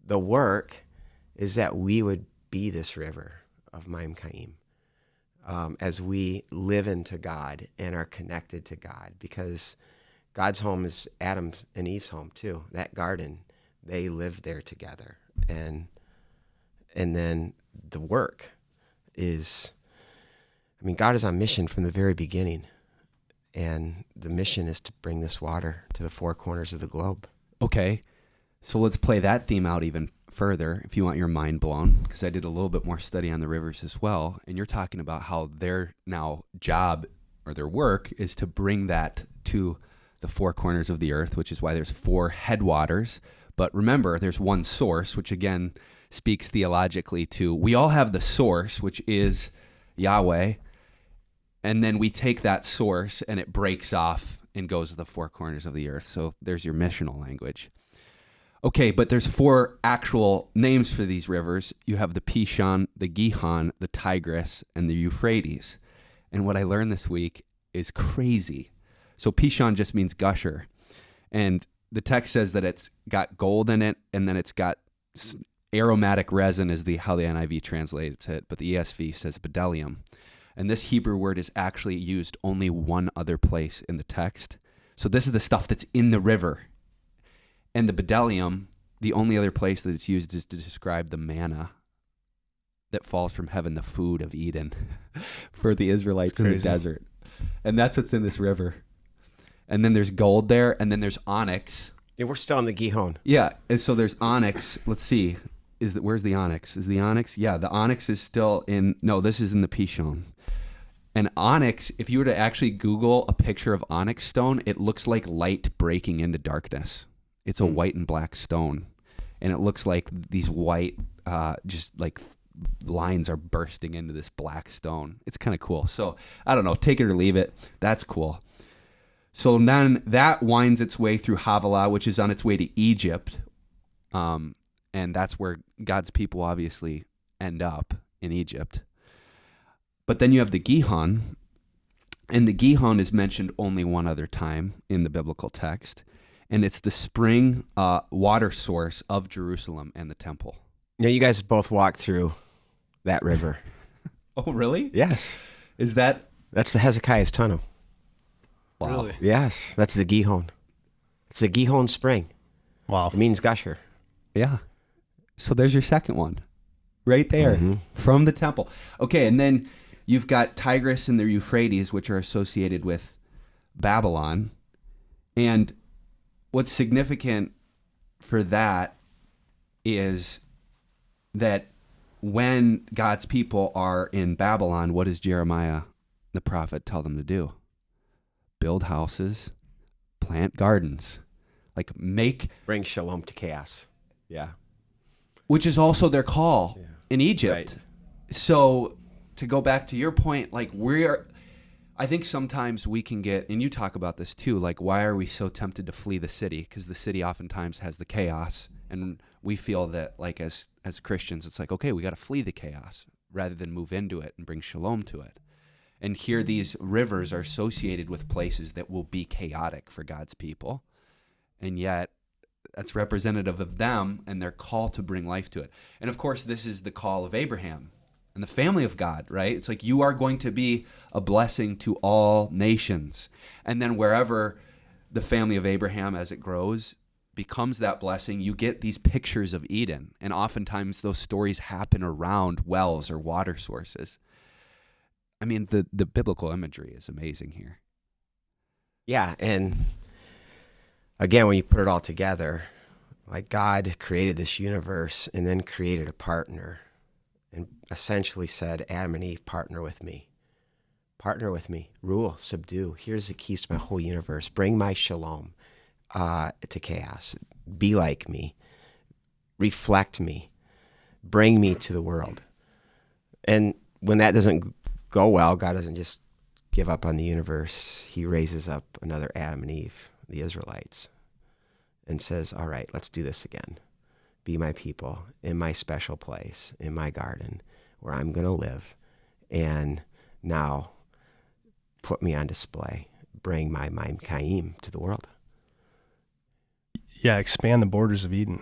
The work is that we would be this river of Maim Chaim, as we live into God and are connected to God, because God's home is Adam and Eve's home too. That garden, they lived there together, and then the work is, God is on mission from the very beginning, and the mission is to bring this water to the 4 corners of the globe. Okay, so let's play that theme out even further if you want your mind blown, because I did a little bit more study on the rivers as well, and you're talking about how their now job or their work is to bring that to the 4 corners of the earth, which is why there's 4 headwaters. But remember, there's one source, which again speaks theologically to, we all have the source, which is Yahweh, and then we take that source and it breaks off and goes to the 4 corners of the earth. So there's your missional language. Okay, but there's 4 actual names for these rivers. You have the Pishon, the Gihon, the Tigris, and the Euphrates. And what I learned this week is crazy. So Pishon just means gusher. And the text says that it's got gold in it, and then it's got aromatic resin is how the NIV translates it, but the ESV says bdellium. And this Hebrew word is actually used only one other place in the text. So this is the stuff that's in the river. And the bdellium, the only other place that it's used is to describe the manna that falls from heaven, the food of Eden for the Israelites in the desert. And that's what's in this river. And then there's gold there, and then there's onyx. Yeah, we're still in the Gihon. Yeah, and so there's onyx. Let's see. Where's the onyx? Is the onyx? Yeah, the onyx is still in, no, this is in the Pishon. And onyx, if you were to actually Google a picture of onyx stone, it looks like light breaking into darkness. It's a white and black stone. And it looks like these white, just like lines are bursting into this black stone. It's kind of cool. So I don't know, take it or leave it. That's cool. So then that winds its way through Havilah, which is on its way to Egypt. And that's where God's people obviously end up, in Egypt. But then you have the Gihon, and the Gihon is mentioned only one other time in the biblical text. And it's the spring water source of Jerusalem and the temple. Now, you guys both walked through that river. Oh, really? Yes. That's the Hezekiah's tunnel. Wow. Really? Yes, that's the Gihon. It's the Gihon spring. Wow. It means gusher. Yeah. So there's your second one right there from the temple. Okay, and then you've got Tigris and the Euphrates, which are associated with Babylon. And what's significant for that is that when God's people are in Babylon, what does Jeremiah, the prophet, tell them to do? Build houses, plant gardens, bring shalom to chaos. Yeah. Which is also their call in Egypt. Right. So to go back to your point, I think sometimes we can get, and you talk about this too, why are we so tempted to flee the city? Because the city oftentimes has the chaos, and we feel that as Christians, it's okay, we got to flee the chaos rather than move into it and bring shalom to it. And here these rivers are associated with places that will be chaotic for God's people. And yet that's representative of them and their call to bring life to it. And of course, this is the call of Abraham and the family of God, right? It's you are going to be a blessing to all nations. And then wherever the family of Abraham, as it grows, becomes that blessing, you get these pictures of Eden. And oftentimes those stories happen around wells or water sources. I mean, the biblical imagery is amazing here. Yeah, and again, when you put it all together, God created this universe and then created a partner and essentially said, Adam and Eve, partner with me. Partner with me. Rule, subdue. Here's the keys to my whole universe. Bring my shalom to chaos. Be like me. Reflect me. Bring me to the world. And when that doesn't go well, God doesn't just give up on the universe. He raises up another Adam and Eve, the Israelites, and says, all right, let's do this again. Be my people in my special place, in my garden where I'm going to live. And now put me on display. Bring my Maim Chaim to the world. Yeah, expand the borders of Eden.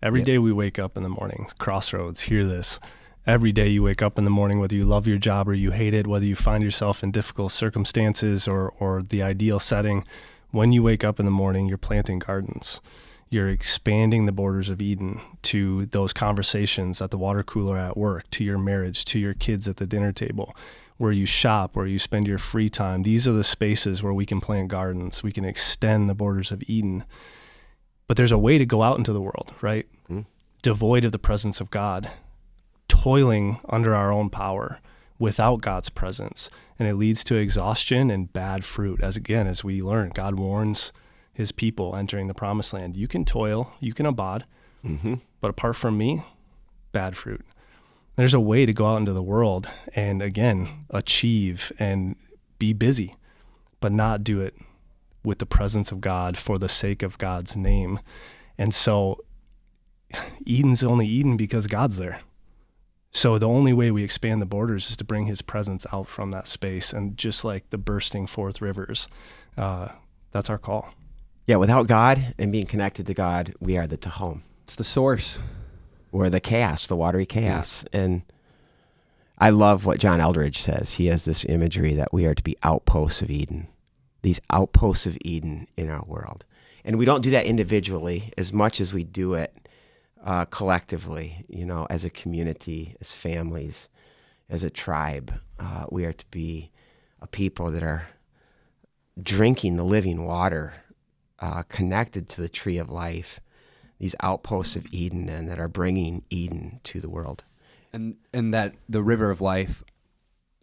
Every day we wake up in the morning, Crossroads, hear this. Every day you wake up in the morning, whether you love your job or you hate it, whether you find yourself in difficult circumstances or the ideal setting, when you wake up in the morning, you're planting gardens. You're expanding the borders of Eden to those conversations at the water cooler at work, to your marriage, to your kids at the dinner table, where you shop, where you spend your free time. These are the spaces where we can plant gardens. We can extend the borders of Eden. But there's a way to go out into the world, right? Devoid of the presence of God, toiling under our own power without God's presence. And it leads to exhaustion and bad fruit. As we learn, God warns his people entering the promised land. You can toil, you can abad, but apart from me, bad fruit. There's a way to go out into the world and, again, achieve and be busy, but not do it with the presence of God for the sake of God's name. And so Eden's only Eden because God's there. So the only way we expand the borders is to bring his presence out from that space. And just like the bursting forth rivers, that's our call. Yeah, without God and being connected to God, we are the Tehom. It's the source. Or the chaos, the watery chaos. Yeah. And I love what John Eldridge says. He has this imagery that we are to be outposts of Eden, these outposts of Eden in our world. And we don't do that individually as much as we do it collectively, as a community, as families, as a tribe. We are to be a people that are drinking the living water, connected to the tree of life, these outposts of Eden, and that are bringing Eden to the world. And that the river of life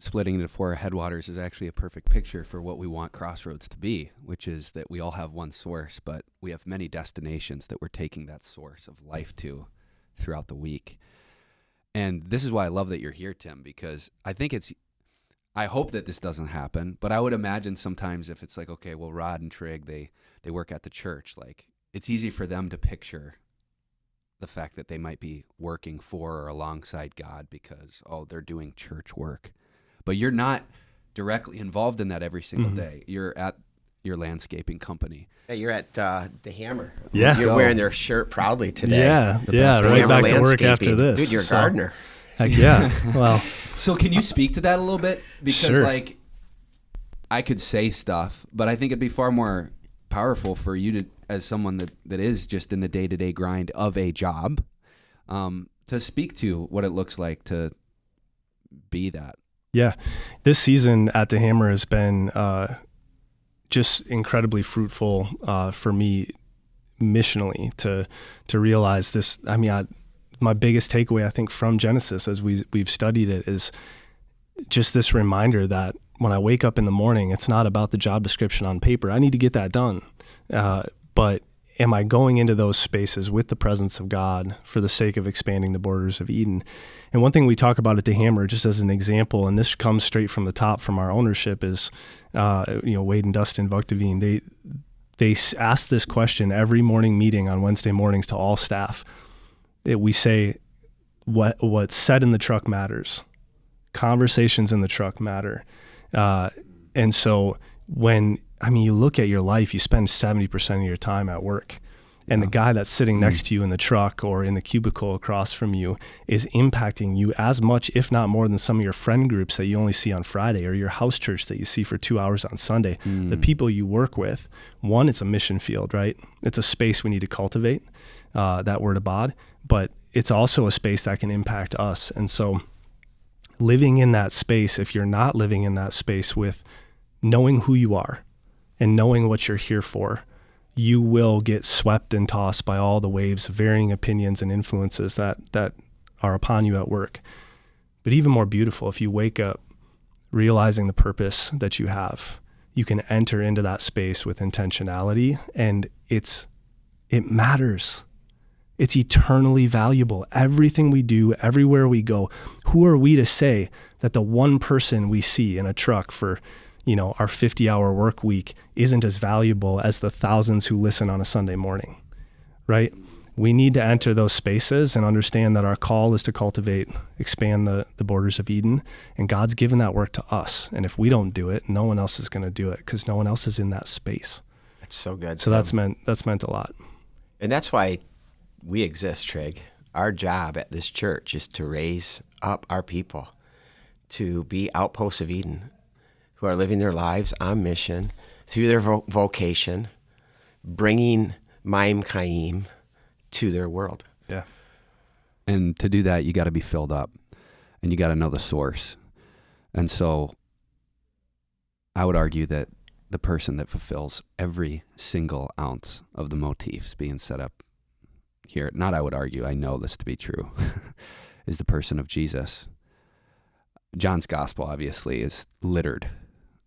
splitting into 4 headwaters is actually a perfect picture for what we want Crossroads to be, which is that we all have one source, but we have many destinations that we're taking that source of life to throughout the week. And this is why I love that you're here, Tim, because I hope that this doesn't happen, but I would imagine sometimes if it's like, okay, well, Rod and Tryg, they work at the church, like it's easy for them to picture the fact that they might be working for or alongside God because, they're doing church work. But you're not directly involved in that every single day. You're at your landscaping company. Yeah, you're at the Hammer. Yeah. You're wearing their shirt proudly today. Yeah, right back to work after this. Dude, you're a gardener. Heck yeah. Well, so can you speak to that a little bit? Because sure. I could say stuff, but I think it'd be far more powerful for you to, as someone that is just in the day-to-day grind of a job, to speak to what it looks like to be that. Yeah. This season at the Hammer has been just incredibly fruitful for me missionally to realize this. I mean, my biggest takeaway, I think, from Genesis as we've studied it is just this reminder that when I wake up in the morning, it's not about the job description on paper. I need to get that done. But am I going into those spaces with the presence of God for the sake of expanding the borders of Eden? And one thing we talk about at the Hammer, just as an example, and this comes straight from the top from our ownership, is Wade and Dustin Vuktavine. They ask this question every morning meeting on Wednesday mornings to all staff. We say, what's said in the truck matters. Conversations in the truck matter. And so you look at your life, you spend 70% of your time at work. And the guy that's sitting next to you in the truck or in the cubicle across from you is impacting you as much, if not more, than some of your friend groups that you only see on Friday or your house church that you see for 2 hours on Sunday. The people you work with, one, it's a mission field, right? It's a space we need to cultivate, that word abad, but it's also a space that can impact us. And so living in that space, if you're not living in that space with knowing who you are and knowing what you're here for, you will get swept and tossed by all the waves of varying opinions and influences that are upon you at work. But even more beautiful, if you wake up realizing the purpose that you have, you can enter into that space with intentionality, and it matters. It's eternally valuable. Everything we do, everywhere we go, who are we to say that the one person we see in a truck for our 50-hour work week isn't as valuable as the thousands who listen on a Sunday morning, right? We need to enter those spaces and understand that our call is to cultivate, expand the borders of Eden, and God's given that work to us. And if we don't do it, no one else is going to do it because no one else is in that space. That's so good. So that's meant a lot. And that's why we exist, Tryg. Our job at this church is to raise up our people to be outposts of Eden, who are living their lives on mission through their vocation, bringing Maim Chaim to their world. Yeah. And to do that, you got to be filled up and you got to know the source. And so I would argue that the person that fulfills every single ounce of the motifs being set up here, not I would argue, I know this to be true, is the person of Jesus. John's gospel obviously is littered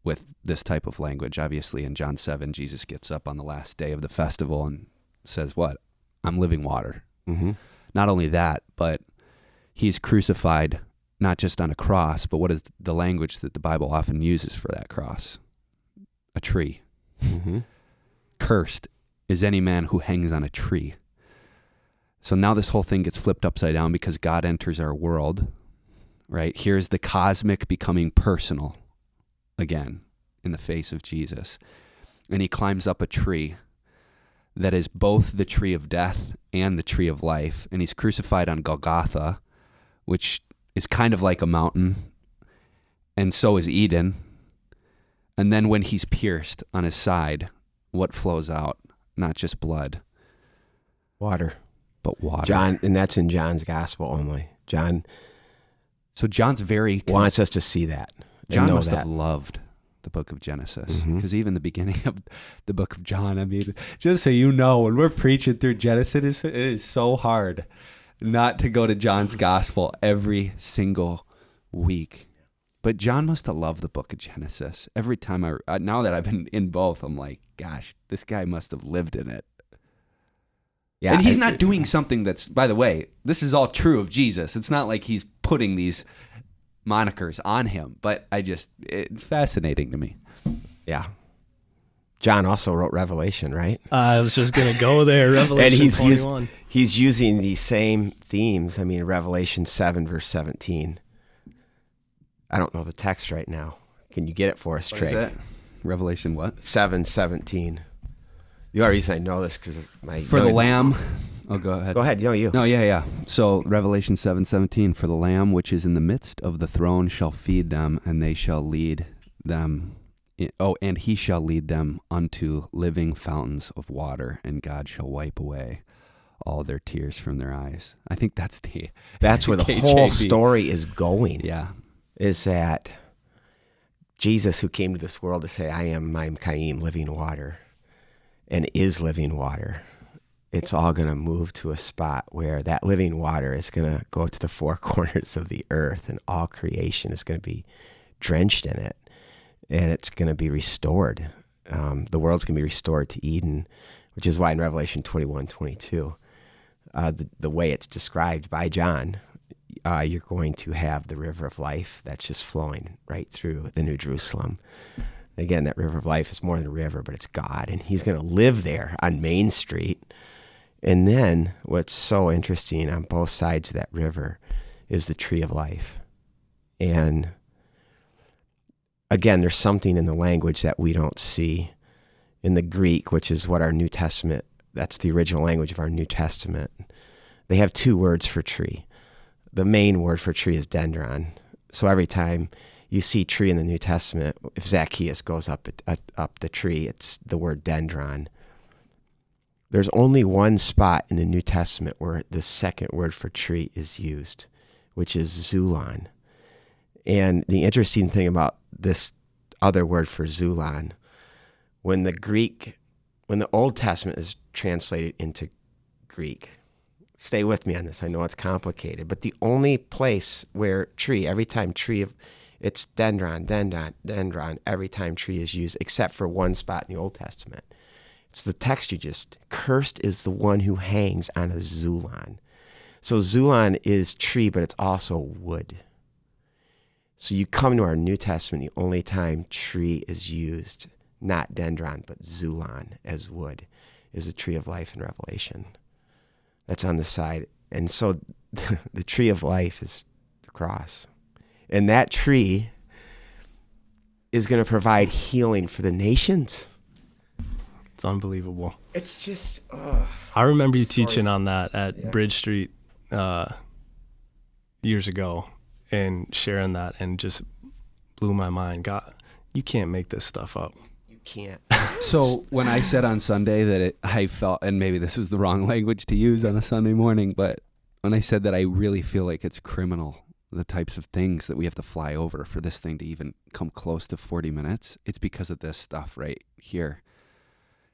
with this type of language. Obviously in John 7, Jesus gets up on the last day of the festival and says, what? I'm living water. Mm-hmm. Not only that, but he's crucified not just on a cross, but what is the language that the Bible often uses for that cross? A tree. Mm-hmm. Cursed is any man who hangs on a tree. So now this whole thing gets flipped upside down because God enters our world right? Here's the cosmic becoming personal again in the face of Jesus. And he climbs up a tree that is both the tree of death and the tree of life. And he's crucified on Golgotha, which is kind of like a mountain. And so is Eden. And then when he's pierced on his side, what flows out? Not just blood. Water. But water. John, and that's in John's gospel only. So John's very... wants us to see that. John must have loved the book of Genesis, because even the beginning of the book of John, I mean, just so you know, when we're preaching through Genesis, it is so hard not to go to John's gospel every single week. But John must have loved the book of Genesis. Every time now that I've been in both, I'm like, gosh, this guy must have lived in it. Yeah, and he's not doing something that's, by the way, this is all true of Jesus. It's not like he's putting these monikers on him, but it's fascinating to me. Yeah. John also wrote Revelation, right? I was just going to go there, Revelation and 21. He's using these same themes. I mean, Revelation 7, verse 17. I don't know the text right now. Can you get it for us, Tryg? What is that? Revelation what? 7:17. The only reason I know this because my... For the Lamb... Oh, go ahead. Go ahead. You. No, yeah. So Revelation 7:17, for the Lamb which is in the midst of the throne shall feed them, and they shall lead them. And he shall lead them unto living fountains of water, and God shall wipe away all their tears from their eyes. I think that's where the whole story is going. Yeah, is that Jesus, who came to this world to say, "I am Ma'im, living water," and is living water. It's all going to move to a spot where that living water is going to go to the four corners of the earth, and all creation is going to be drenched in it, and it's going to be restored. The world's going to be restored to Eden, which is why in Revelation 21:22, the way it's described by John, you're going to have the river of life that's just flowing right through the New Jerusalem. Again, that river of life is more than a river, but it's God, and he's going to live there on Main Street. And then what's so interesting on both sides of that river is the tree of life. And again, there's something in the language that we don't see in the Greek, which is what our New Testament, that's the original language of our New Testament. They have two words for tree. The main word for tree is dendron. So every time you see tree in the New Testament, if Zacchaeus goes up the tree, it's the word dendron. There's only one spot in the New Testament where the second word for tree is used, which is zulon. And the interesting thing about this other word for zulon, when the Old Testament is translated into Greek, stay with me on this, I know it's complicated, but the only place where tree, every time tree, it's dendron, every time tree is used, except for one spot in the Old Testament. It's the text cursed is the one who hangs on a zulon. So zulon is tree, but it's also wood. So you come to our New Testament, the only time tree is used, not dendron, but zulon as wood, is the tree of life in Revelation. That's on the side. And so the tree of life is the cross. And that tree is going to provide healing for the nations. It's unbelievable. It's just... I remember you teaching on that at Bridge Street years ago and sharing that, and just blew my mind. God, you can't make this stuff up. You can't. So when I said on Sunday that I felt, and maybe this was the wrong language to use on a Sunday morning, but when I said that I really feel like it's criminal, the types of things that we have to fly over for this thing to even come close to 40 minutes, it's because of this stuff right here.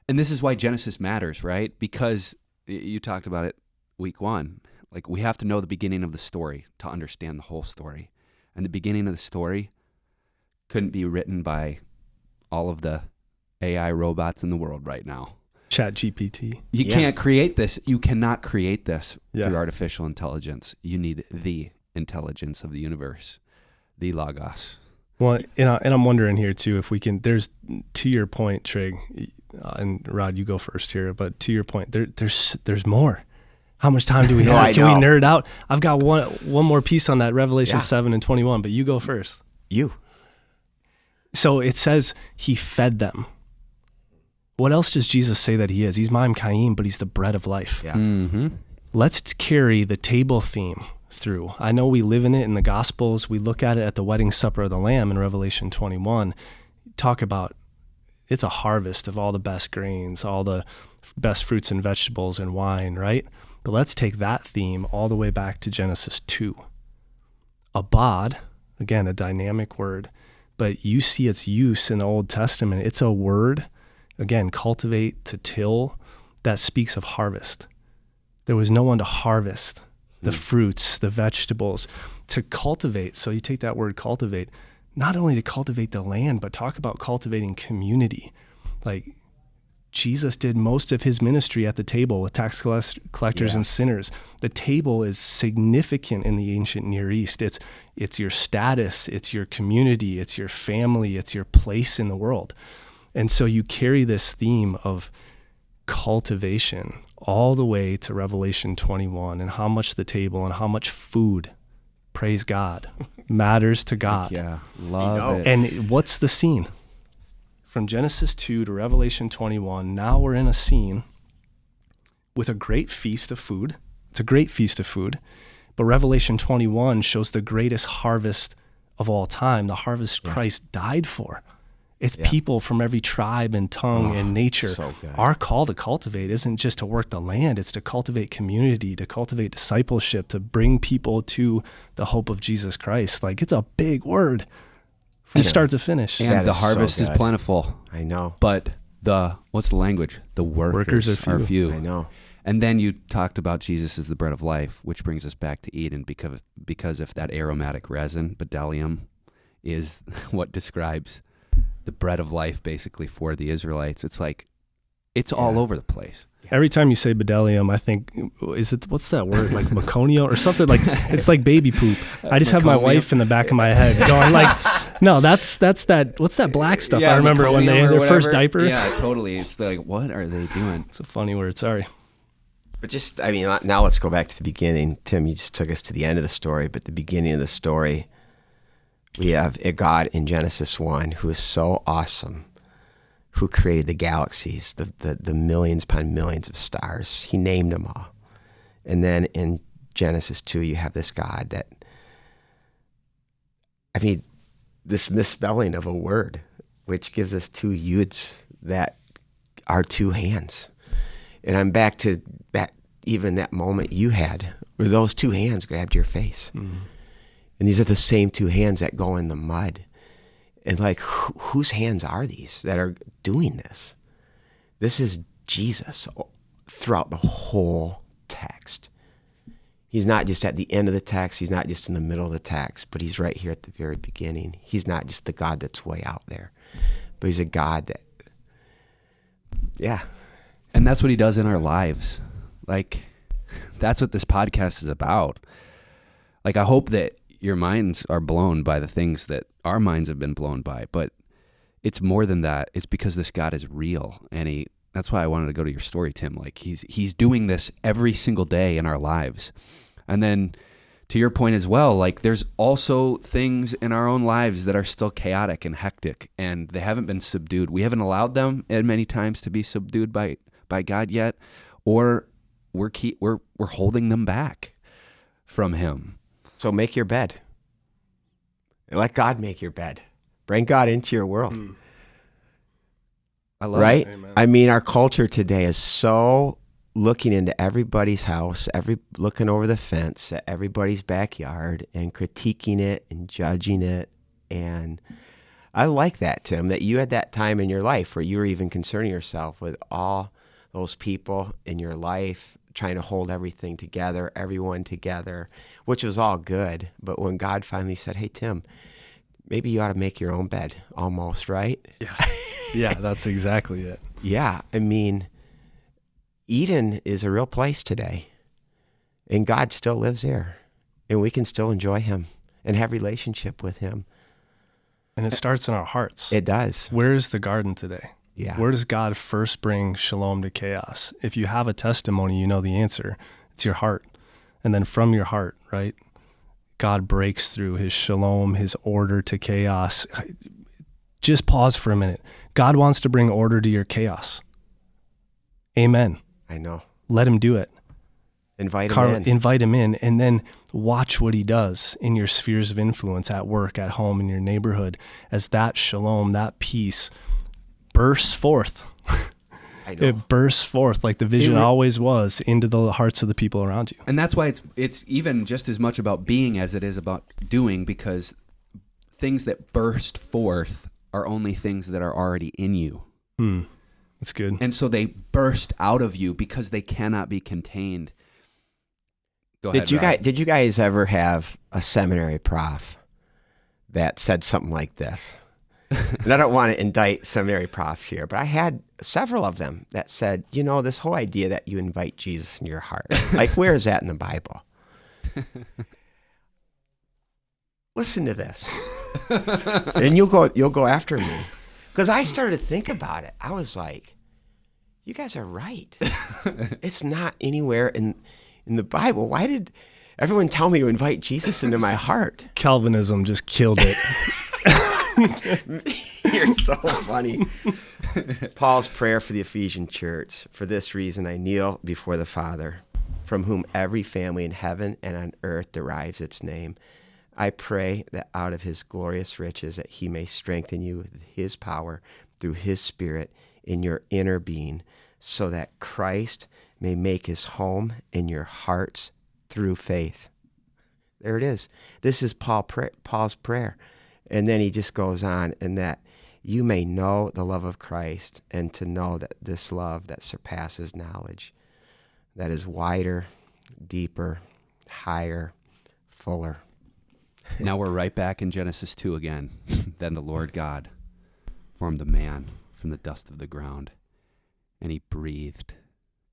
And this is why Genesis matters, right? Because you talked about it week one. Like, we have to know the beginning of the story to understand the whole story. And the beginning of the story couldn't be written by all of the AI robots in the world right now. ChatGPT. You can't create this. You cannot create this through artificial intelligence. You need the intelligence of the universe, the Logos. Well, and I'm wondering here too, if we can, there's, to your point, Tryg, and Rod, you go first here, but to your point, there's more. How much time do we have? I Can we know. nerd out? I've got one more piece on that, Revelation Yeah. 7 and 21, but you go first. You. So it says he fed them. What else does Jesus say that he is? He's Ma'im Chaim, but he's the bread of life. Yeah. Mm-hmm. Let's carry the table theme through. I know we live in it in the Gospels. We look at it at the wedding supper of the Lamb in Revelation 21. Talk about it's a harvest of all the best grains, all the best fruits and vegetables and wine, right? But let's take that theme all the way back to Genesis 2. Abad, again, a dynamic word, but you see its use in the Old Testament. It's a word, again, cultivate, to till, that speaks of harvest. There was no one to harvest the fruits, the vegetables, to cultivate. So you take that word cultivate, not only to cultivate the land, but talk about cultivating community. Like Jesus did most of his ministry at the table with tax collectors and sinners. The table is significant in the ancient Near East. It's your status, it's your community, it's your family, it's your place in the world. And so you carry this theme of cultivation all the way to Revelation 21 and how much the table and how much food, praise God, matters to God. Yeah, love it. And what's the scene? From Genesis 2 to Revelation 21, now we're in a scene with a great feast of food. It's a great feast of food. But Revelation 21 shows the greatest harvest of all time, the harvest Christ died for. It's people from every tribe and tongue and nature. So good. Our call to cultivate isn't just to work the land, it's to cultivate community, to cultivate discipleship, to bring people to the hope of Jesus Christ. Like, it's a big word from start to finish. And That the is so harvest is good. plentiful, I know. but what's the language? The workers are few. I know. And then you talked about Jesus as the bread of life, which brings us back to Eden because if that aromatic resin, bdellium, is what describes the bread of life basically for the Israelites. It's like, it's all over the place. Every time you say bdellium, I think, what's that word? Like meconio or something? Like, it's like baby poop. I just have my Meconium? wife in the back of my head going like, no, that's that, what's that black stuff? I remember when meconium or their first whatever. diaper. Yeah, totally. It's like, what are they doing? It's a funny word, sorry. But just, I mean, now let's go back to the beginning. Tim, you just took us to the end of the story, but the beginning of the story, we have a God in Genesis 1 who is so awesome, who created the galaxies, the millions upon millions of stars. He named them all. And then in Genesis 2, you have this God that, I mean, this misspelling of a word, which gives us two yuds that are two hands. And I'm back to that, even that moment you had where those two hands grabbed your face. Mm-hmm. And these are the same two hands that go in the mud. And like, whose hands are these that are doing this? This is Jesus throughout the whole text. He's not just at the end of the text. He's not just in the middle of the text, but he's right here at the very beginning. He's not just the God that's way out there, but he's a God that, yeah. And that's what he does in our lives. Like, that's what this podcast is about. Like, I hope that your minds are blown by the things that our minds have been blown by, but it's more than that. It's because this God is real, and that's why I wanted to go to your story, Tim. Like, he's doing this every single day in our lives. And then to your point as well, like, there's also things in our own lives that are still chaotic and hectic, and they haven't been subdued. We haven't allowed them at many times to be subdued by God yet, or we're holding them back from him. So make your bed. Let God make your bed. Bring God into your world. I love right? it. Amen. I mean, our culture today is so looking into everybody's house, looking over the fence at everybody's backyard and critiquing it and judging it. And I like that, Tim, that you had that time in your life where you were even concerning yourself with all those people in your life, trying to hold everything together, everyone together, which was all good. But when God finally said, hey, Tim, maybe you ought to make your own bed, almost, right? Yeah. Yeah, that's exactly it. Yeah, I mean, Eden is a real place today, and God still lives there, and we can still enjoy him and have relationship with him. And it starts in our hearts. It does. Where is the garden today? Yeah. Where does God first bring shalom to chaos? If you have a testimony, you know the answer. It's your heart. And then from your heart, right, God breaks through his shalom, his order to chaos. Just pause for a minute. God wants to bring order to your chaos. Amen. I know. Let him do it. Invite him in. Invite him in, and then watch what he does in your spheres of influence, at work, at home, in your neighborhood, as that shalom, that peace bursts forth. I know. It bursts forth like the vision always was into the hearts of the people around you. And that's why it's even just as much about being as it is about doing, because things that burst forth are only things that are already in you. That's good. And so they burst out of you because they cannot be contained. Go ahead, Rob. Did you guys ever have a seminary prof that said something like this? And I don't want to indict seminary profs here, but I had several of them that said, this whole idea that you invite Jesus in your heart, like, where is that in the Bible? Listen to this. And you'll go after me. Because I started to think about it. I was like, you guys are right. It's not anywhere in the Bible. Why did everyone tell me to invite Jesus into my heart? Calvinism just killed it. You're so funny. Paul's prayer for the Ephesian church. For this reason, I kneel before the Father, from whom every family in heaven and on earth derives its name. I pray that out of his glorious riches that he may strengthen you with his power through his Spirit in your inner being, so that Christ may make his home in your hearts through faith. There it is. This is Paul's prayer. And then he just goes on, and that you may know the love of Christ, and to know that this love that surpasses knowledge, that is wider, deeper, higher, fuller. Now we're right back in Genesis 2 again. Then the Lord God formed the man from the dust of the ground, and he breathed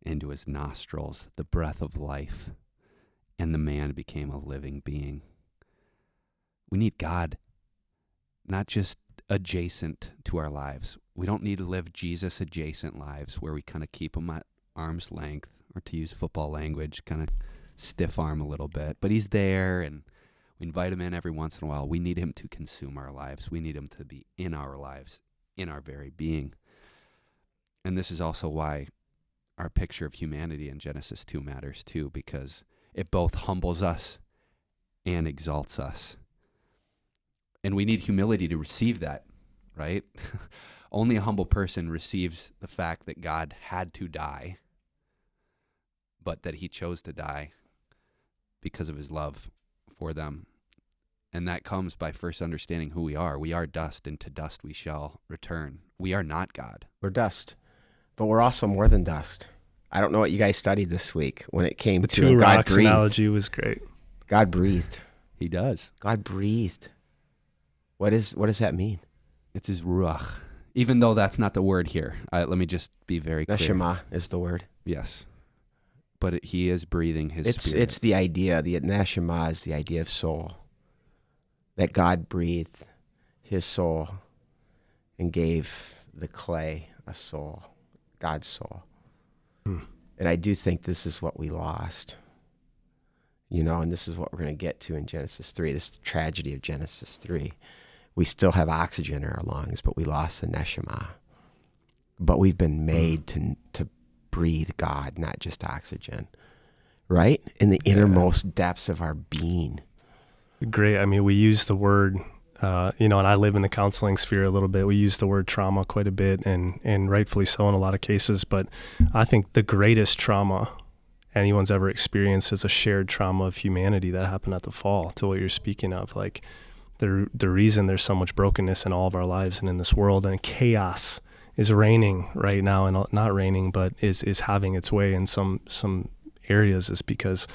into his nostrils the breath of life, and the man became a living being. We need God, not just adjacent to our lives. We don't need to live Jesus adjacent lives where we kind of keep him at arm's length, or to use football language, kind of stiff arm a little bit. But he's there, and we invite him in every once in a while. We need him to consume our lives. We need him to be in our lives, in our very being. And this is also why our picture of humanity in Genesis 2 matters too, because it both humbles us and exalts us. And we need humility to receive that, right? Only a humble person receives the fact that God had to die, but that he chose to die because of his love for them. And that comes by first understanding who we are. We are dust, and to dust we shall return. We are not God. We're dust, but we're also more than dust. I don't know what you guys studied this week when it came to two God rocks breathed. Analogy was great. God breathed. He does. God breathed. What does that mean? It's his ruach. Even though that's not the word here. Let me just be very clear. Neshama is the word. Yes. But he is breathing his spirit. It's the idea, the neshama is the idea of soul. That God breathed his soul and gave the clay a soul, God's soul. And I do think this is what we lost. And this is what we're going to get to in Genesis 3. This is the tragedy of Genesis 3. We still have oxygen in our lungs, but we lost the neshama. But we've been made to breathe God, not just oxygen, right? In the innermost depths of our being. Great. I mean, we use the word, and I live in the counseling sphere a little bit. We use the word trauma quite a bit, and rightfully so in a lot of cases. But I think the greatest trauma anyone's ever experienced is a shared trauma of humanity that happened at the fall, to what you're speaking of. Like the reason there's so much brokenness in all of our lives and in this world, and chaos is reigning right now, and not reigning, but is having its way in some areas, is because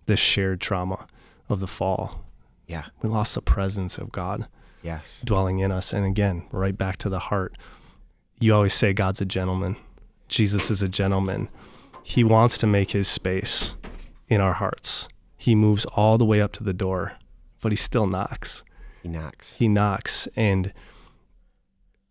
this shared trauma of the fall. Yeah. We lost the presence of God. Yes. Dwelling in us. And again, right back to the heart. You always say God's a gentleman. Jesus is a gentleman. He wants to make his space in our hearts. He moves all the way up to the door, but he still knocks. He knocks. He knocks. And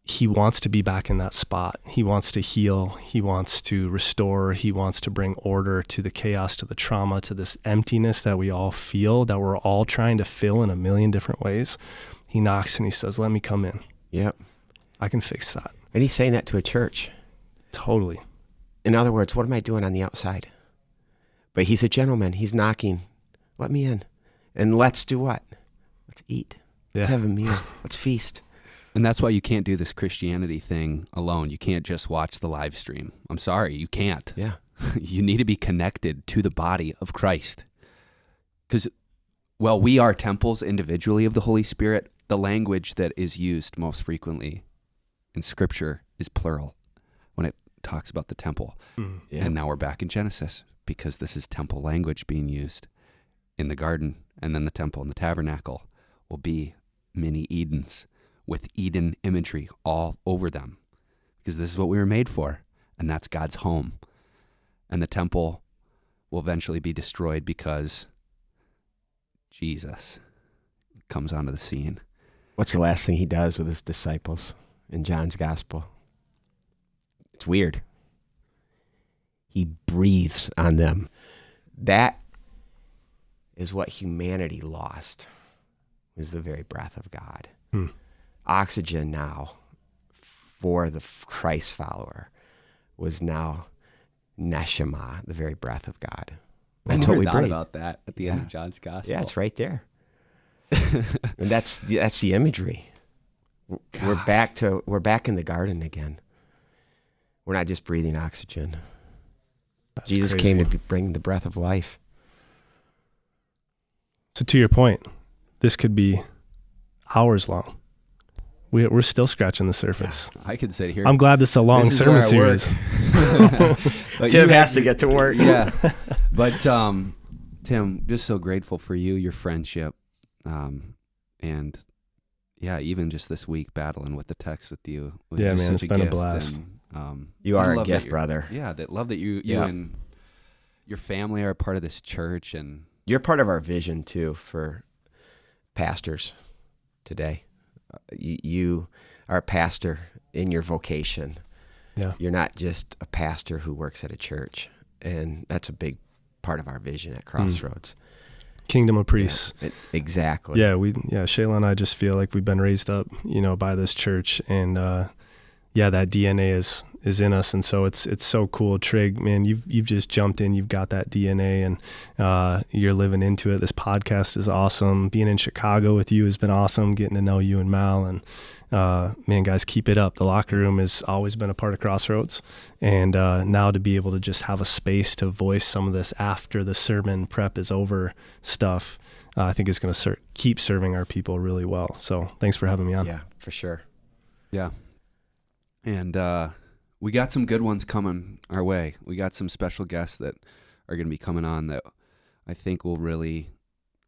he wants to be back in that spot. He wants to heal. He wants to restore. He wants to bring order to the chaos, to the trauma, to this emptiness that we all feel, that we're all trying to fill in a million different ways. He knocks and he says, let me come in. Yep. I can fix that. And he's saying that to a church. Totally. In other words, what am I doing on the outside? But he's a gentleman. He's knocking. Let me in. And let's do what? Let's eat. Let's have a meal. Let's feast. And that's why you can't do this Christianity thing alone. You can't just watch the live stream. I'm sorry, you can't. Yeah. You need to be connected to the body of Christ. Because, well, we are temples individually of the Holy Spirit. The language that is used most frequently in Scripture is plural when it talks about the temple. Yeah. And now we're back in Genesis because this is temple language being used in the garden. And then the temple and the tabernacle will be mini Edens with Eden imagery all over them, because this is what we were made for, and that's God's home. And the temple will eventually be destroyed because Jesus comes onto the scene. What's the last thing he does with his disciples in John's gospel? It's weird. He breathes on them. That is what humanity lost, is the very breath of God. Oxygen now for the Christ follower was now neshama, the very breath of God. That's what we breathe. About that at the end of John's gospel. Yeah, it's right there. And that's the imagery. We're back in the garden again. We're not just breathing oxygen. That's Jesus crazy. came to bring the breath of life. So to your point, this could be hours long. We're still scratching the surface. I could sit here. I'm glad this is a long sermon series. Tim has to get to work. Yeah. But Tim, just so grateful for you, your friendship, and yeah, even just this week battling with the text with you. Was Yeah, just man, such it's been a gift. blast. And, You are I a love gift, that brother. Yeah, love that you Yeah. and your family are a part of this church, and You're part of our vision, too, for pastors today. You are a pastor in your vocation. Yeah. You're not just a pastor who works at a church. And that's a big part of our vision at Crossroads. Kingdom of priests. Yeah, exactly. Yeah, Shayla and I just feel like we've been raised up, by this church, and that DNA is in us, and so it's so cool. Tryg, man, you've just jumped in, you've got that DNA, and you're living into it. This podcast is awesome. Being in Chicago with you has been awesome. Getting to know you and Mal, and man, guys, keep it up. The locker room has always been a part of Crossroads, and now to be able to just have a space to voice some of this after the sermon prep is over stuff, I think is going to keep serving our people really well. So thanks for having me on. Yeah, for sure. yeah. And we got some good ones coming our way. We got some special guests that are going to be coming on that I think will really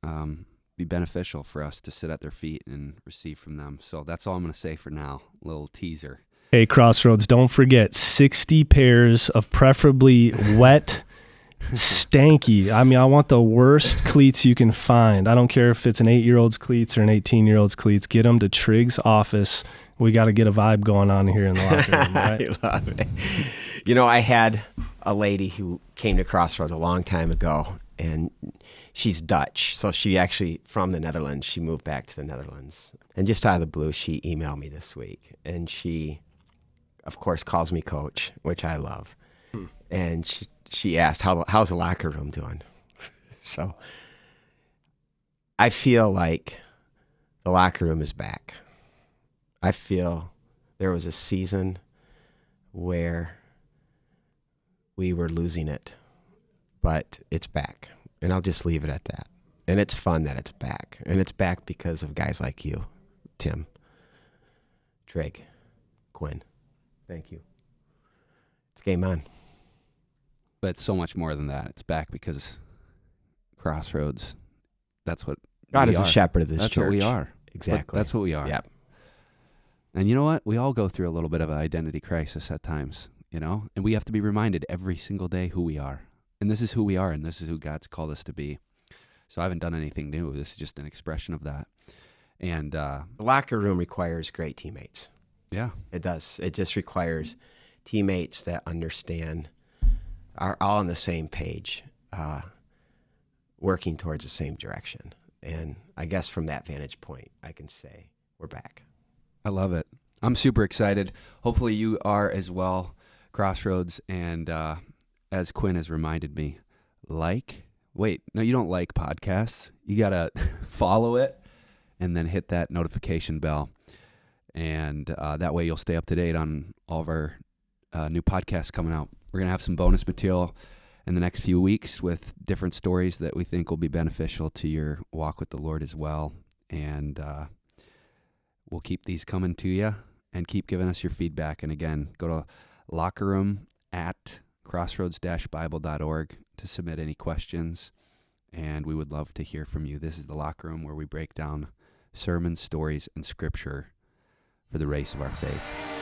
be beneficial for us to sit at their feet and receive from them. So that's all I'm going to say for now. A little teaser. Hey, Crossroads, don't forget 60 pairs of preferably wet, stanky. I mean, I want the worst cleats you can find. I don't care if it's an 8-year-old's cleats or an 18-year-old's cleats. Get them to Tryg's office. We got to get a vibe going on here in the locker room, right? I love it. I had a lady who came to Crossroads a long time ago, and she's Dutch. So she actually, from the Netherlands, she moved back to the Netherlands. And just out of the blue, she emailed me this week. And she, of course, calls me coach, which I love. And she asked, how's the locker room doing? So I feel like the locker room is back. I feel there was a season where we were losing it, but it's back. And I'll just leave it at that. And it's fun that it's back. And it's back because of guys like you, Tim, Tryg, Quinn. Thank you. It's game on. But it's so much more than that. It's back because Crossroads, that's what God we is are. the shepherd of this That's church. what we are. Exactly. That's what we are. Yep. And you know what? We all go through a little bit of an identity crisis at times, and we have to be reminded every single day who we are. And this is who we are, and this is who God's called us to be. So I haven't done anything new. This is just an expression of that. And The locker room requires great teammates. Yeah. It does. It just requires teammates that understand, are all on the same page, working towards the same direction. And I guess from that vantage point, I can say we're back. I love it. I'm super excited. Hopefully you are as well, Crossroads. And as Quinn has reminded me, you don't like podcasts. You got to follow it and then hit that notification bell. And that way you'll stay up to date on all of our new podcasts coming out. We're going to have some bonus material in the next few weeks with different stories that we think will be beneficial to your walk with the Lord as well. And we'll keep these coming to you and keep giving us your feedback. And again, go to lockerroom@crossroads-bible.org to submit any questions. And we would love to hear from you. This is the Locker Room, where we break down sermons, stories, and scripture for the race of our faith.